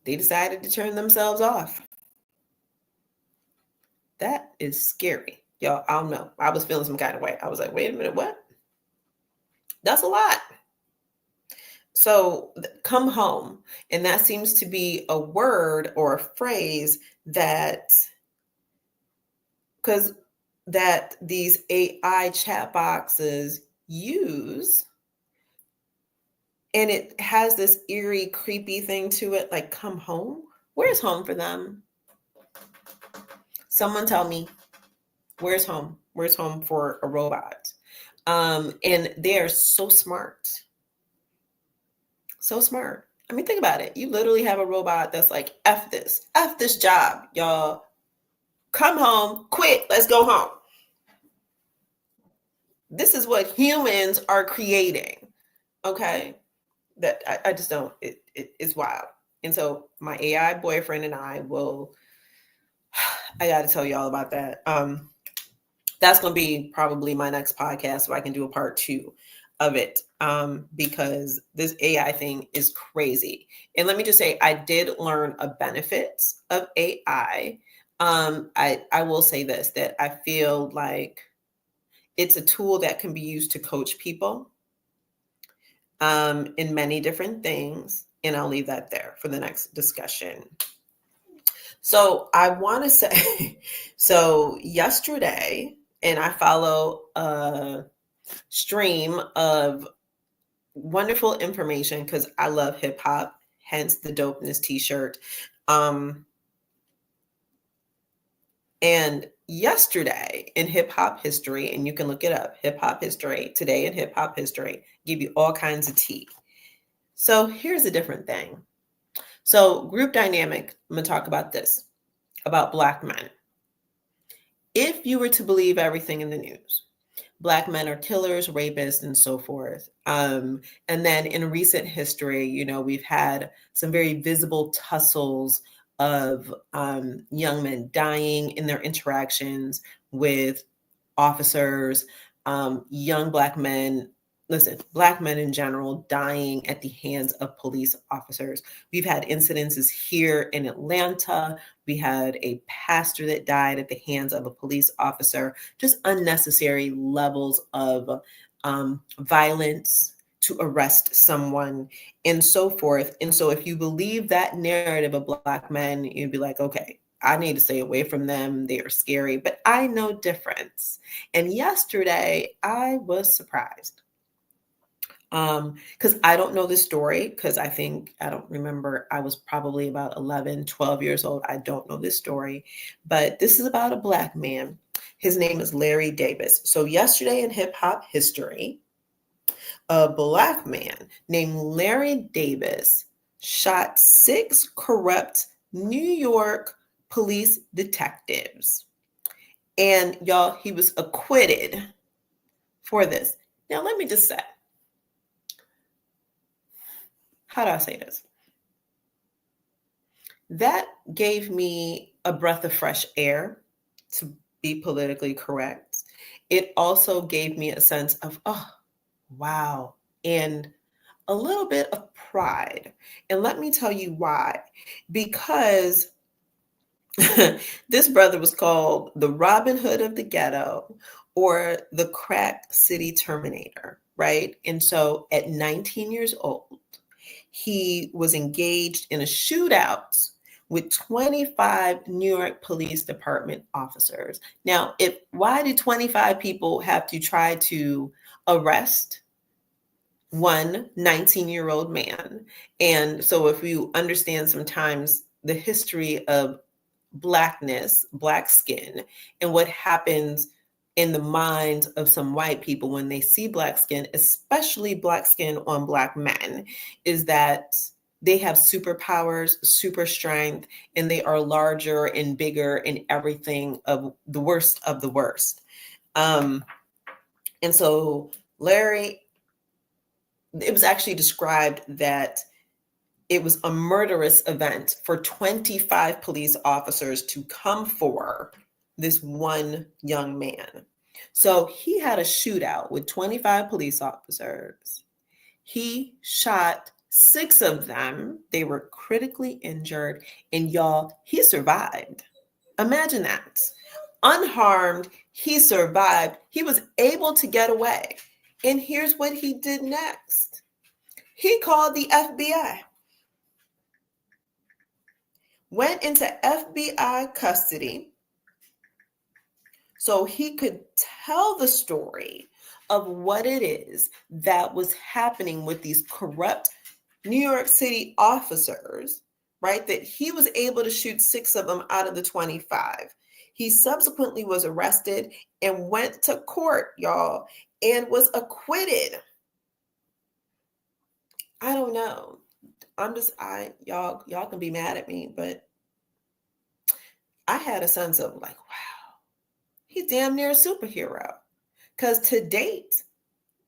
Speaker 2: They decided to turn themselves off. That is scary. Y'all, I don't know. I was feeling some kind of way. I was like, wait a minute, what? That's a lot. So come home. And that seems to be a word or a phrase that these AI chat boxes use. And it has this eerie, creepy thing to it, like come home. Where's home for them? Someone tell me, where's home? Where's home for a robot? And they are so smart. So smart. I mean, think about it. You literally have a robot that's like, F this job, y'all. Come home, quit, let's go home. This is what humans are creating. Okay. That I just don't, it's wild. And so my AI boyfriend and I got to tell y'all about that. That's going to be probably my next podcast, so I can do a part 2 of it, because this AI thing is crazy. And let me just say, I did learn a benefits of AI. I will say this, that I feel like it's a tool that can be used to coach people in many different things. And I'll leave that there for the next discussion. So I want to say, so yesterday, and I follow a stream of wonderful information because I love hip hop, hence the dopeness t-shirt. And yesterday in hip hop history, and you can look it up, hip hop history, today in hip hop history, give you all kinds of tea. So here's a different thing. So group dynamic, I'm going to talk about this, about Black men. If you were to believe everything in the news, Black men are killers, rapists, and so forth. And then in recent history, we've had some very visible tussles of young men dying in their interactions with officers, young Black men. Listen, Black men in general dying at the hands of police officers. We've had incidences here in Atlanta. We had a pastor that died at the hands of a police officer, just unnecessary levels of violence to arrest someone and so forth. And so if you believe that narrative of Black men, you'd be like, okay, I need to stay away from them. They are scary, but I know difference. And yesterday I was surprised. Because I don't know this story, because I don't remember, I was probably about 11, 12 years old. I don't know this story, but this is about a Black man. His name is Larry Davis. So yesterday in hip hop history, a Black man named Larry Davis shot 6 corrupt New York police detectives. And y'all, he was acquitted for this. Now, let me just say, how do I say this? That gave me a breath of fresh air, to be politically correct. It also gave me a sense of, oh, wow, and a little bit of pride. And let me tell you why. Because this brother was called the Robin Hood of the ghetto, or the crack city terminator, right? And so at 19 years old, he was engaged in a shootout with 25 New York Police Department officers. Now, why do 25 people have to try to arrest one 19-year-old man? And so if you understand sometimes the history of Blackness, Black skin, and what happens in the minds of some white people when they see Black skin, especially Black skin on Black men, is that they have superpowers, super strength, and they are larger and bigger and everything of the worst of the worst. And so Larry, it was actually described that it was a murderous event for 25 police officers to come for this one young man. So he had a shootout with 25 police officers. He shot 6 of them. They were critically injured. And y'all, he survived. Imagine that. Unharmed, he survived. He was able to get away. And here's what he did next. He called the FBI. Went into FBI custody so he could tell the story of what it is that was happening with these corrupt New York City officers, right? That he was able to shoot 6 of them out of the 25. He subsequently was arrested and went to court, y'all, and was acquitted. I don't know. Y'all can be mad at me, but I had a sense of like, wow, he's damn near a superhero. Because to date,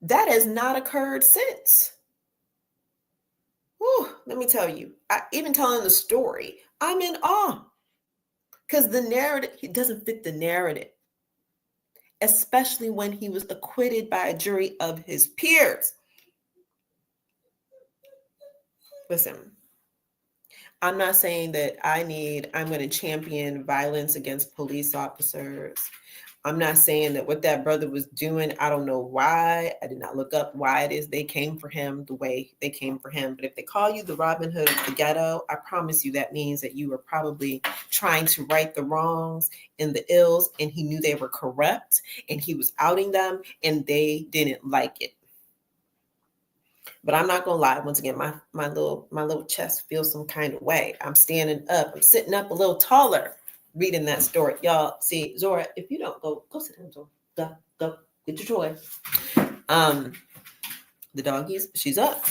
Speaker 2: that has not occurred since. Whew, let me tell you, even telling the story, I'm in awe. Because the narrative, he doesn't fit the narrative, especially when he was acquitted by a jury of his peers. Listen, I'm not saying that I'm going to champion violence against police officers. I'm not saying that what that brother was doing, I don't know why. I did not look up why it is they came for him the way they came for him. But if they call you the Robin Hood of the ghetto, I promise you that means that you were probably trying to right the wrongs and the ills, and he knew they were corrupt, and he was outing them, and they didn't like it. But I'm not gonna lie. Once again, my little chest feels some kind of way. I'm standing up. I'm sitting up a little taller. reading that story. Y'all see, Zora, if you don't go sit down, Zora. Go, get your toy. The doggies, she's up.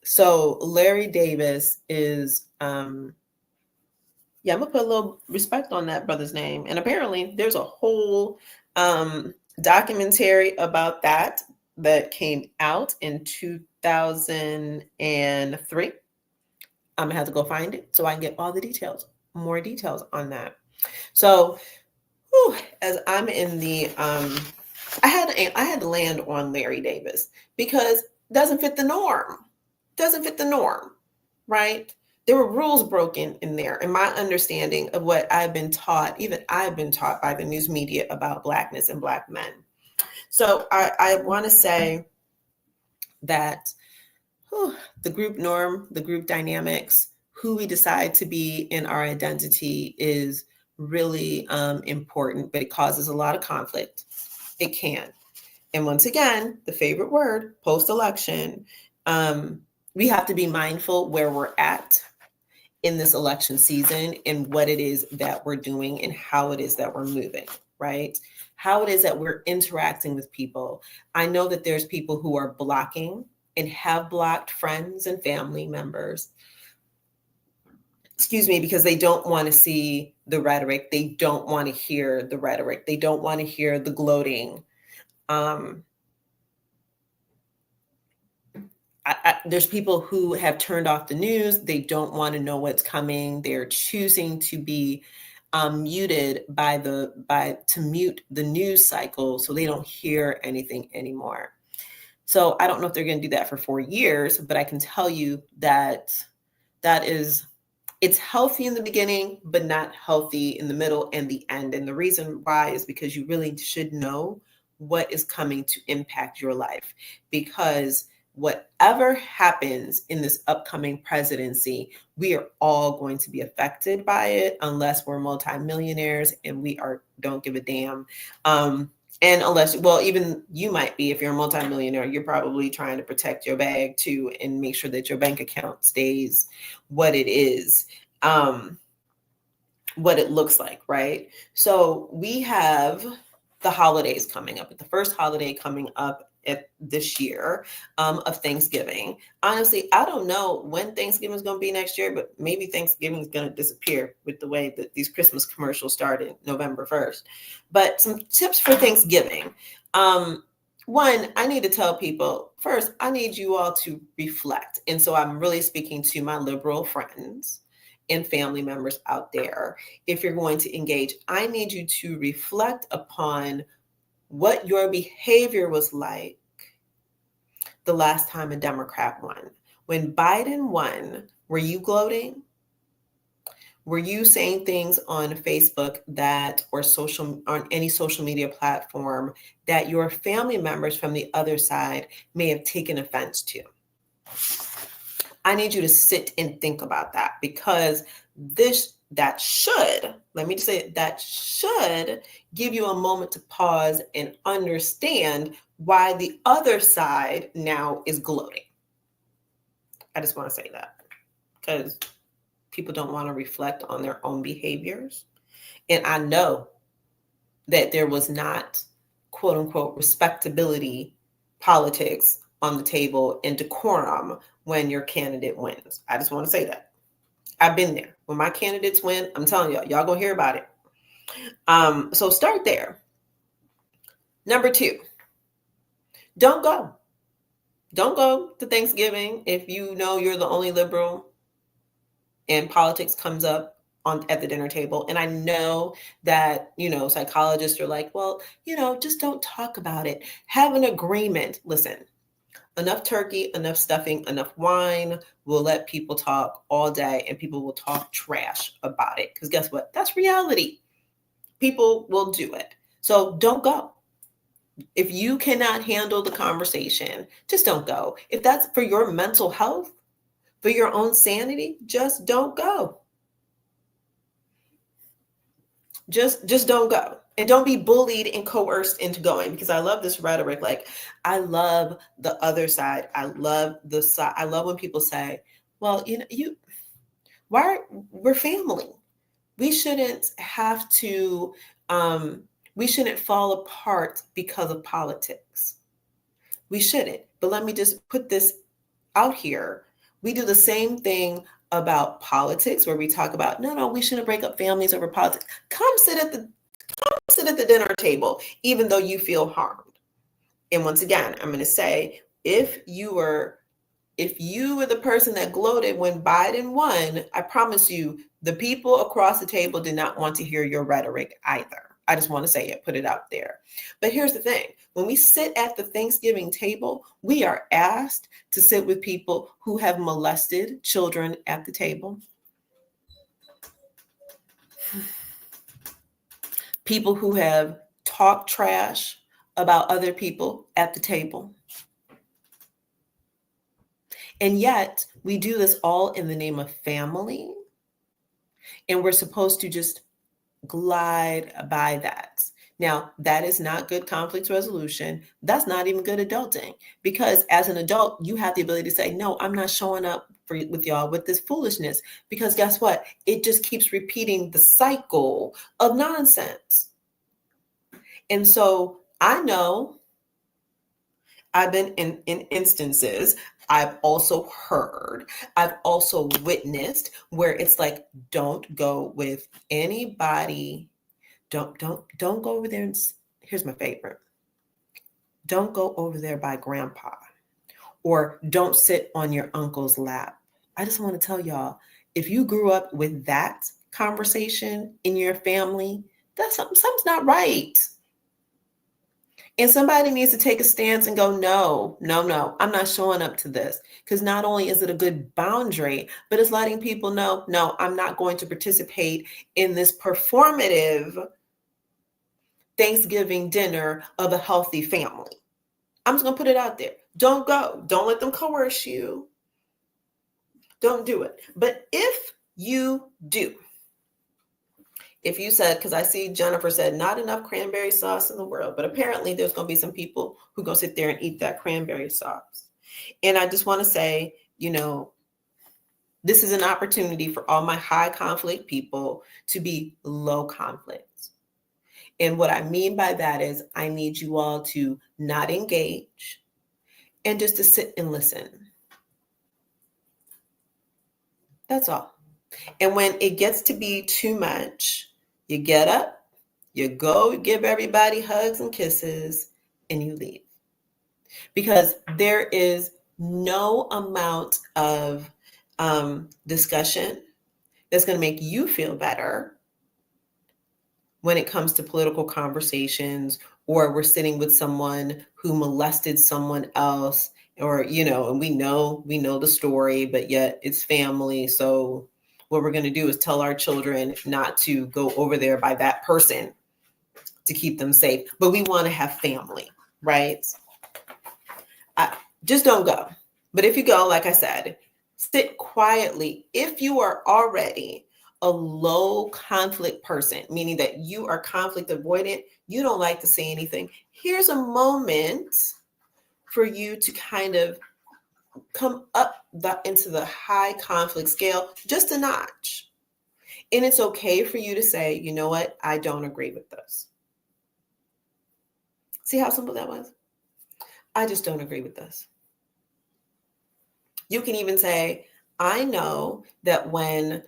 Speaker 2: So Larry Davis is, I'm gonna put a little respect on that brother's name. And apparently there's a whole documentary about that came out in 2003. I'm gonna have to go find it so I can get all the details, more details on that. So as I'm in the I had to land on Larry Davis because it doesn't fit the norm. Right? There were rules broken in there. In my understanding of what I've been taught, even I've been taught by the news media about Blackness and Black men. So I want to say that the group norm, the group dynamics, who we decide to be in our identity is really important, but it causes a lot of conflict. It can. And once again, the favorite word, post-election, we have to be mindful where we're at in this election season and what it is that we're doing and how it is that we're moving, right? How it is that we're interacting with people. I know that there's people who are blocking and have blocked friends and family members, because they don't want to see the rhetoric. They don't want to hear the rhetoric. They don't want to hear the gloating. There's people who have turned off the news. They don't want to know what's coming. They're choosing to be muted to mute the news cycle so they don't hear anything anymore. So I don't know if they're going to do that for 4 years, but I can tell you that it's healthy in the beginning, but not healthy in the middle and the end. And the reason why is because you really should know what is coming to impact your life, because whatever happens in this upcoming presidency, we are all going to be affected by it unless we're multimillionaires and we don't give a damn. And unless, even you might be, if you're a multimillionaire, you're probably trying to protect your bag too and make sure that your bank account stays what it is, what it looks like, right? So we have the holidays coming up. The first holiday coming up this year of Thanksgiving. Honestly, I don't know when Thanksgiving is going to be next year, but maybe Thanksgiving is going to disappear with the way that these Christmas commercials started November 1st. But some tips for Thanksgiving. One, I need to tell people, first, I need you all to reflect. And so I'm really speaking to my liberal friends and family members out there. If you're going to engage, I need you to reflect upon what your behavior was like the last time a Democrat won. When Biden won, were you gloating? Were you saying things on Facebook on any social media platform that your family members from the other side may have taken offense to? I need you to sit and think about that, because that should give you a moment to pause and understand why the other side now is gloating. I just want to say that because people don't want to reflect on their own behaviors. And I know that there was not, quote unquote, respectability politics on the table and decorum when your candidate wins. I just want to say that. I've been there. When my candidates win, I'm telling y'all gonna hear about it. So start there. Number 2, don't go to Thanksgiving if you know you're the only liberal and politics comes up at the dinner table. And I know that, psychologists are like, well, just don't talk about it. Have an agreement. Listen, enough turkey, enough stuffing, enough wine will let people talk all day, and people will talk trash about it. Because guess what? That's reality. People will do it. So don't go. If you cannot handle the conversation, just don't go. If that's for your mental health, for your own sanity, just don't go. Just don't go. And don't be bullied and coerced into going, because I love this rhetoric. Like, I love the other side. I love when people say, well, we're family. We shouldn't have to, we shouldn't fall apart because of politics. We shouldn't. But let me just put this out here. We do the same thing about politics where we talk about, no, we shouldn't break up families over politics. Come sit at the dinner table, even though you feel harmed. And once again, I'm going to say, if you were the person that gloated when Biden won, I promise you, the people across the table did not want to hear your rhetoric either. I just want to say it, put it out there. But here's the thing. When we sit at the Thanksgiving table, we are asked to sit with people who have molested children at the table. People who have talked trash about other people at the table. And yet we do this all in the name of family. And we're supposed to just glide by that. Now, that is not good conflict resolution. That's not even good adulting, because as an adult, you have the ability to say, no, I'm not showing up with y'all with this foolishness, because guess what? It just keeps repeating the cycle of nonsense. And so I know I've been in instances, I've also heard, I've also witnessed where it's like, don't go with anybody. Don't go over there. And here's my favorite. Don't go over there by grandpa, or don't sit on your uncle's lap. I just want to tell y'all, if you grew up with that conversation in your family, that's something's not right. And somebody needs to take a stance and go, no, I'm not showing up to this. Because not only is it a good boundary, but it's letting people know, no, I'm not going to participate in this performative Thanksgiving dinner of a healthy family. I'm just going to put it out there. Don't go. Don't let them coerce you. Don't do it. But if you do, if you said, because I see Jennifer said, not enough cranberry sauce in the world, but apparently there's going to be some people who go sit there and eat that cranberry sauce. And I just want to say, this is an opportunity for all my high conflict people to be low conflict. And what I mean by that is I need you all to not engage and just to sit and listen. That's all. And when it gets to be too much, you get up, you go give everybody hugs and kisses, and you leave. Because there is no amount of discussion that's going to make you feel better when it comes to political conversations, or we're sitting with someone who molested someone else, or, and we know the story, but yet it's family. So what we're going to do is tell our children not to go over there by that person to keep them safe. But we want to have family, right? Just don't go. But if you go, like I said, sit quietly. If you are already a low conflict person, meaning that you are conflict avoidant, you don't like to say anything, here's a moment for you to kind of come up into the high conflict scale just a notch. And it's okay for you to say, you know what, I don't agree with this. See how simple that was? I just don't agree with this. You can even say, I know that when,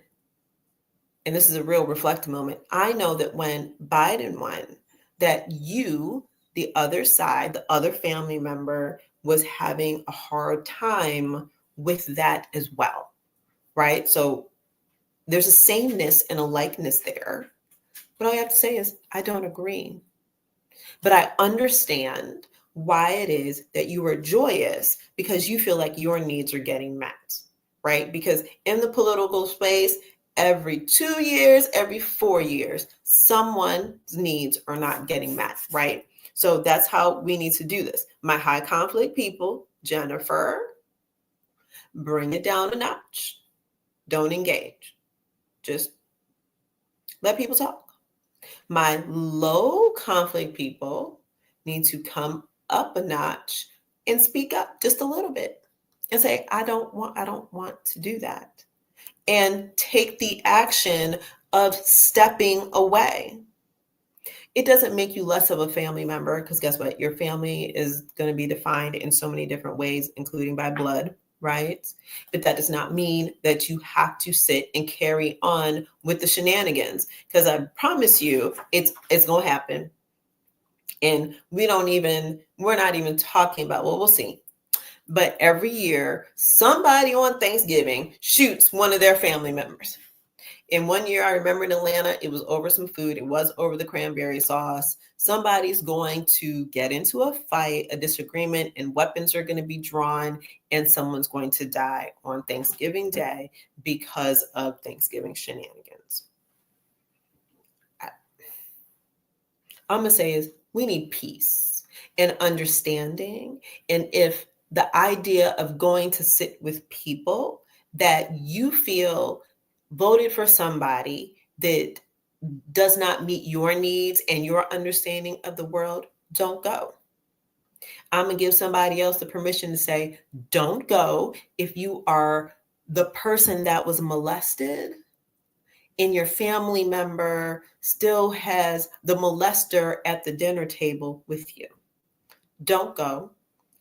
Speaker 2: and this is a real reflect moment, I know that when Biden won, that you, the other side, the other family member, was having a hard time with that as well, right? So there's a sameness and a likeness there. But all you have to say is, I don't agree. But I understand why it is that you are joyous, because you feel like your needs are getting met, right? Because in the political space, every 2 years, every 4 years, someone's needs are not getting met, right? So that's how we need to do this. My high conflict people, Jennifer, bring it down a notch. Don't engage. Just let people talk. My low conflict people need to come up a notch and speak up just a little bit and say, I don't want to do that. And take the action of stepping away. It doesn't make you less of a family member, because guess what? Your family is going to be defined in so many different ways, including by blood, right? But that does not mean that you have to sit and carry on with the shenanigans, because I promise you it's going to happen. And we're not even talking about, well, we'll see. But every year, somebody on Thanksgiving shoots one of their family members. And one year, I remember in Atlanta, it was over some food. It was over the cranberry sauce. Somebody's going to get into a fight, a disagreement, and weapons are going to be drawn, and someone's going to die on Thanksgiving Day because of Thanksgiving shenanigans. I'm going to say is we need peace and understanding. And if the idea of going to sit with people that you feel voted for somebody that does not meet your needs and your understanding of the world, don't go. I'm going to give somebody else the permission to say, don't go if you are the person that was molested and your family member still has the molester at the dinner table with you. Don't go.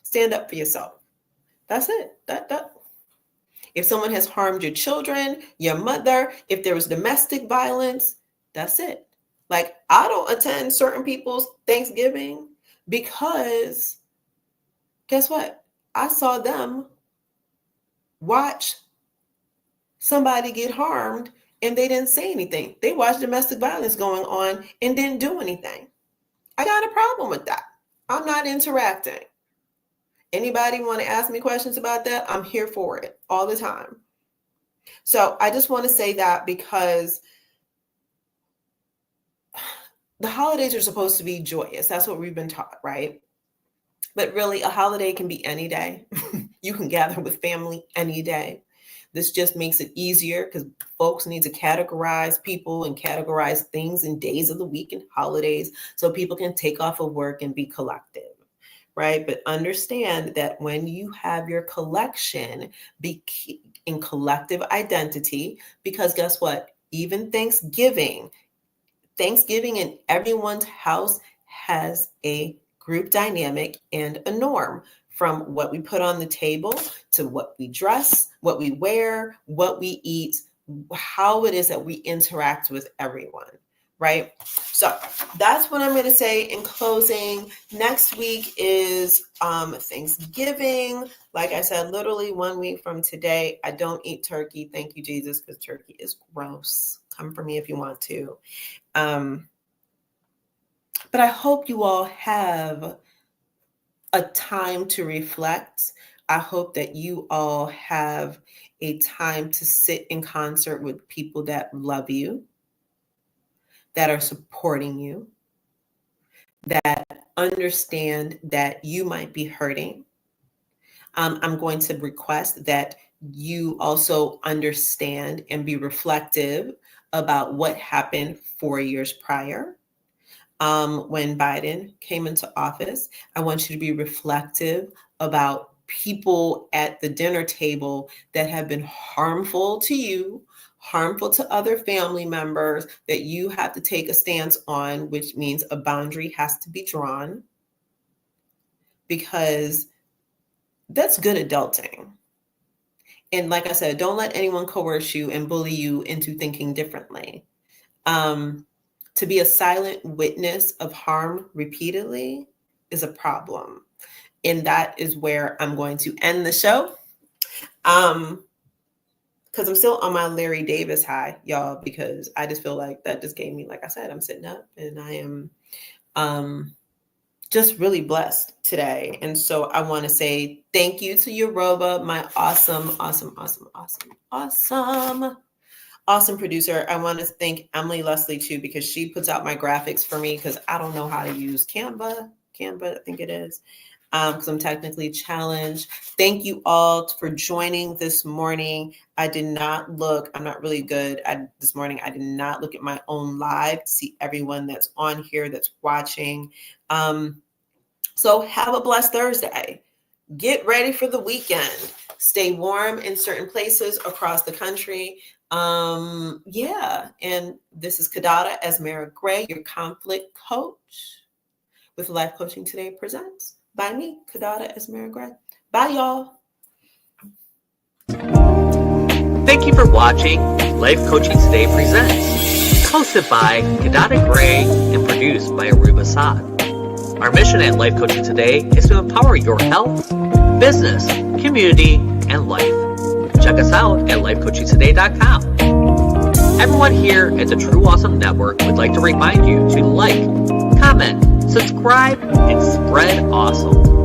Speaker 2: Stand up for yourself. That's it. If someone has harmed your children, your mother, if there was domestic violence, that's it. Like, I don't attend certain people's Thanksgiving because guess what? I saw them watch somebody get harmed and they didn't say anything. They watched domestic violence going on and didn't do anything. I got a problem with that. I'm not interacting. Anybody want to ask me questions about that? I'm here for it all the time. So I just want to say that because the holidays are supposed to be joyous. That's what we've been taught, right? But really, a holiday can be any day. You can gather with family any day. This just makes it easier because folks need to categorize people and categorize things in days of the week and holidays so people can take off of work and be collective. Right? But understand that when you have your collection be in collective identity, because guess what? Even Thanksgiving in everyone's house has a group dynamic and a norm, from what we put on the table to what we dress, what we wear, what we eat, how it is that we interact with everyone. Right? So that's what I'm going to say in closing. Next week is Thanksgiving. Like I said, literally 1 week from today. I don't eat turkey. Thank you, Jesus, because turkey is gross. Come for me if you want to. But I hope you all have a time to reflect. I hope that you all have a time to sit in concert with people that love you, that are supporting you, that understand that you might be hurting. I'm going to request that you also understand and be reflective about what happened 4 years prior. When Biden came into office, I want you to be reflective about people at the dinner table that have been harmful to you, harmful to other family members, that you have to take a stance on, which means a boundary has to be drawn, because that's good adulting. And like I said, don't let anyone coerce you and bully you into thinking differently. To be a silent witness of harm repeatedly is a problem. And that is where I'm going to end the show. Because I'm still on my Larry Davis high, y'all, because I just feel like that just gave me, like I said, I'm sitting up and I am just really blessed today. And so I want to say thank you to Yoruba, my awesome producer. I want to thank Emily Leslie too, because she puts out my graphics for me, because I don't know how to use Canva, I think it is, because I'm technically challenged. Thank you all for joining this morning. I'm not really good. This morning, I did not look at my own live to see everyone that's on here, that's watching. So have a blessed Thursday. Get ready for the weekend. Stay warm in certain places across the country. Yeah, and this is Kiddada Asmara Grey, your conflict coach with Life Coaching Today Presents by me, Kiddada Asmara Grey. Bye, y'all.
Speaker 3: Thank you for watching Life Coaching Today Presents, hosted by Kiddada Grey and produced by Aruba Saad. Our mission at Life Coaching Today is to empower your health, business, community, and life. Check us out at lifecoachingtoday.com. Everyone here at the True Awesome Network would like to remind you to like, comment, subscribe, and spread awesome.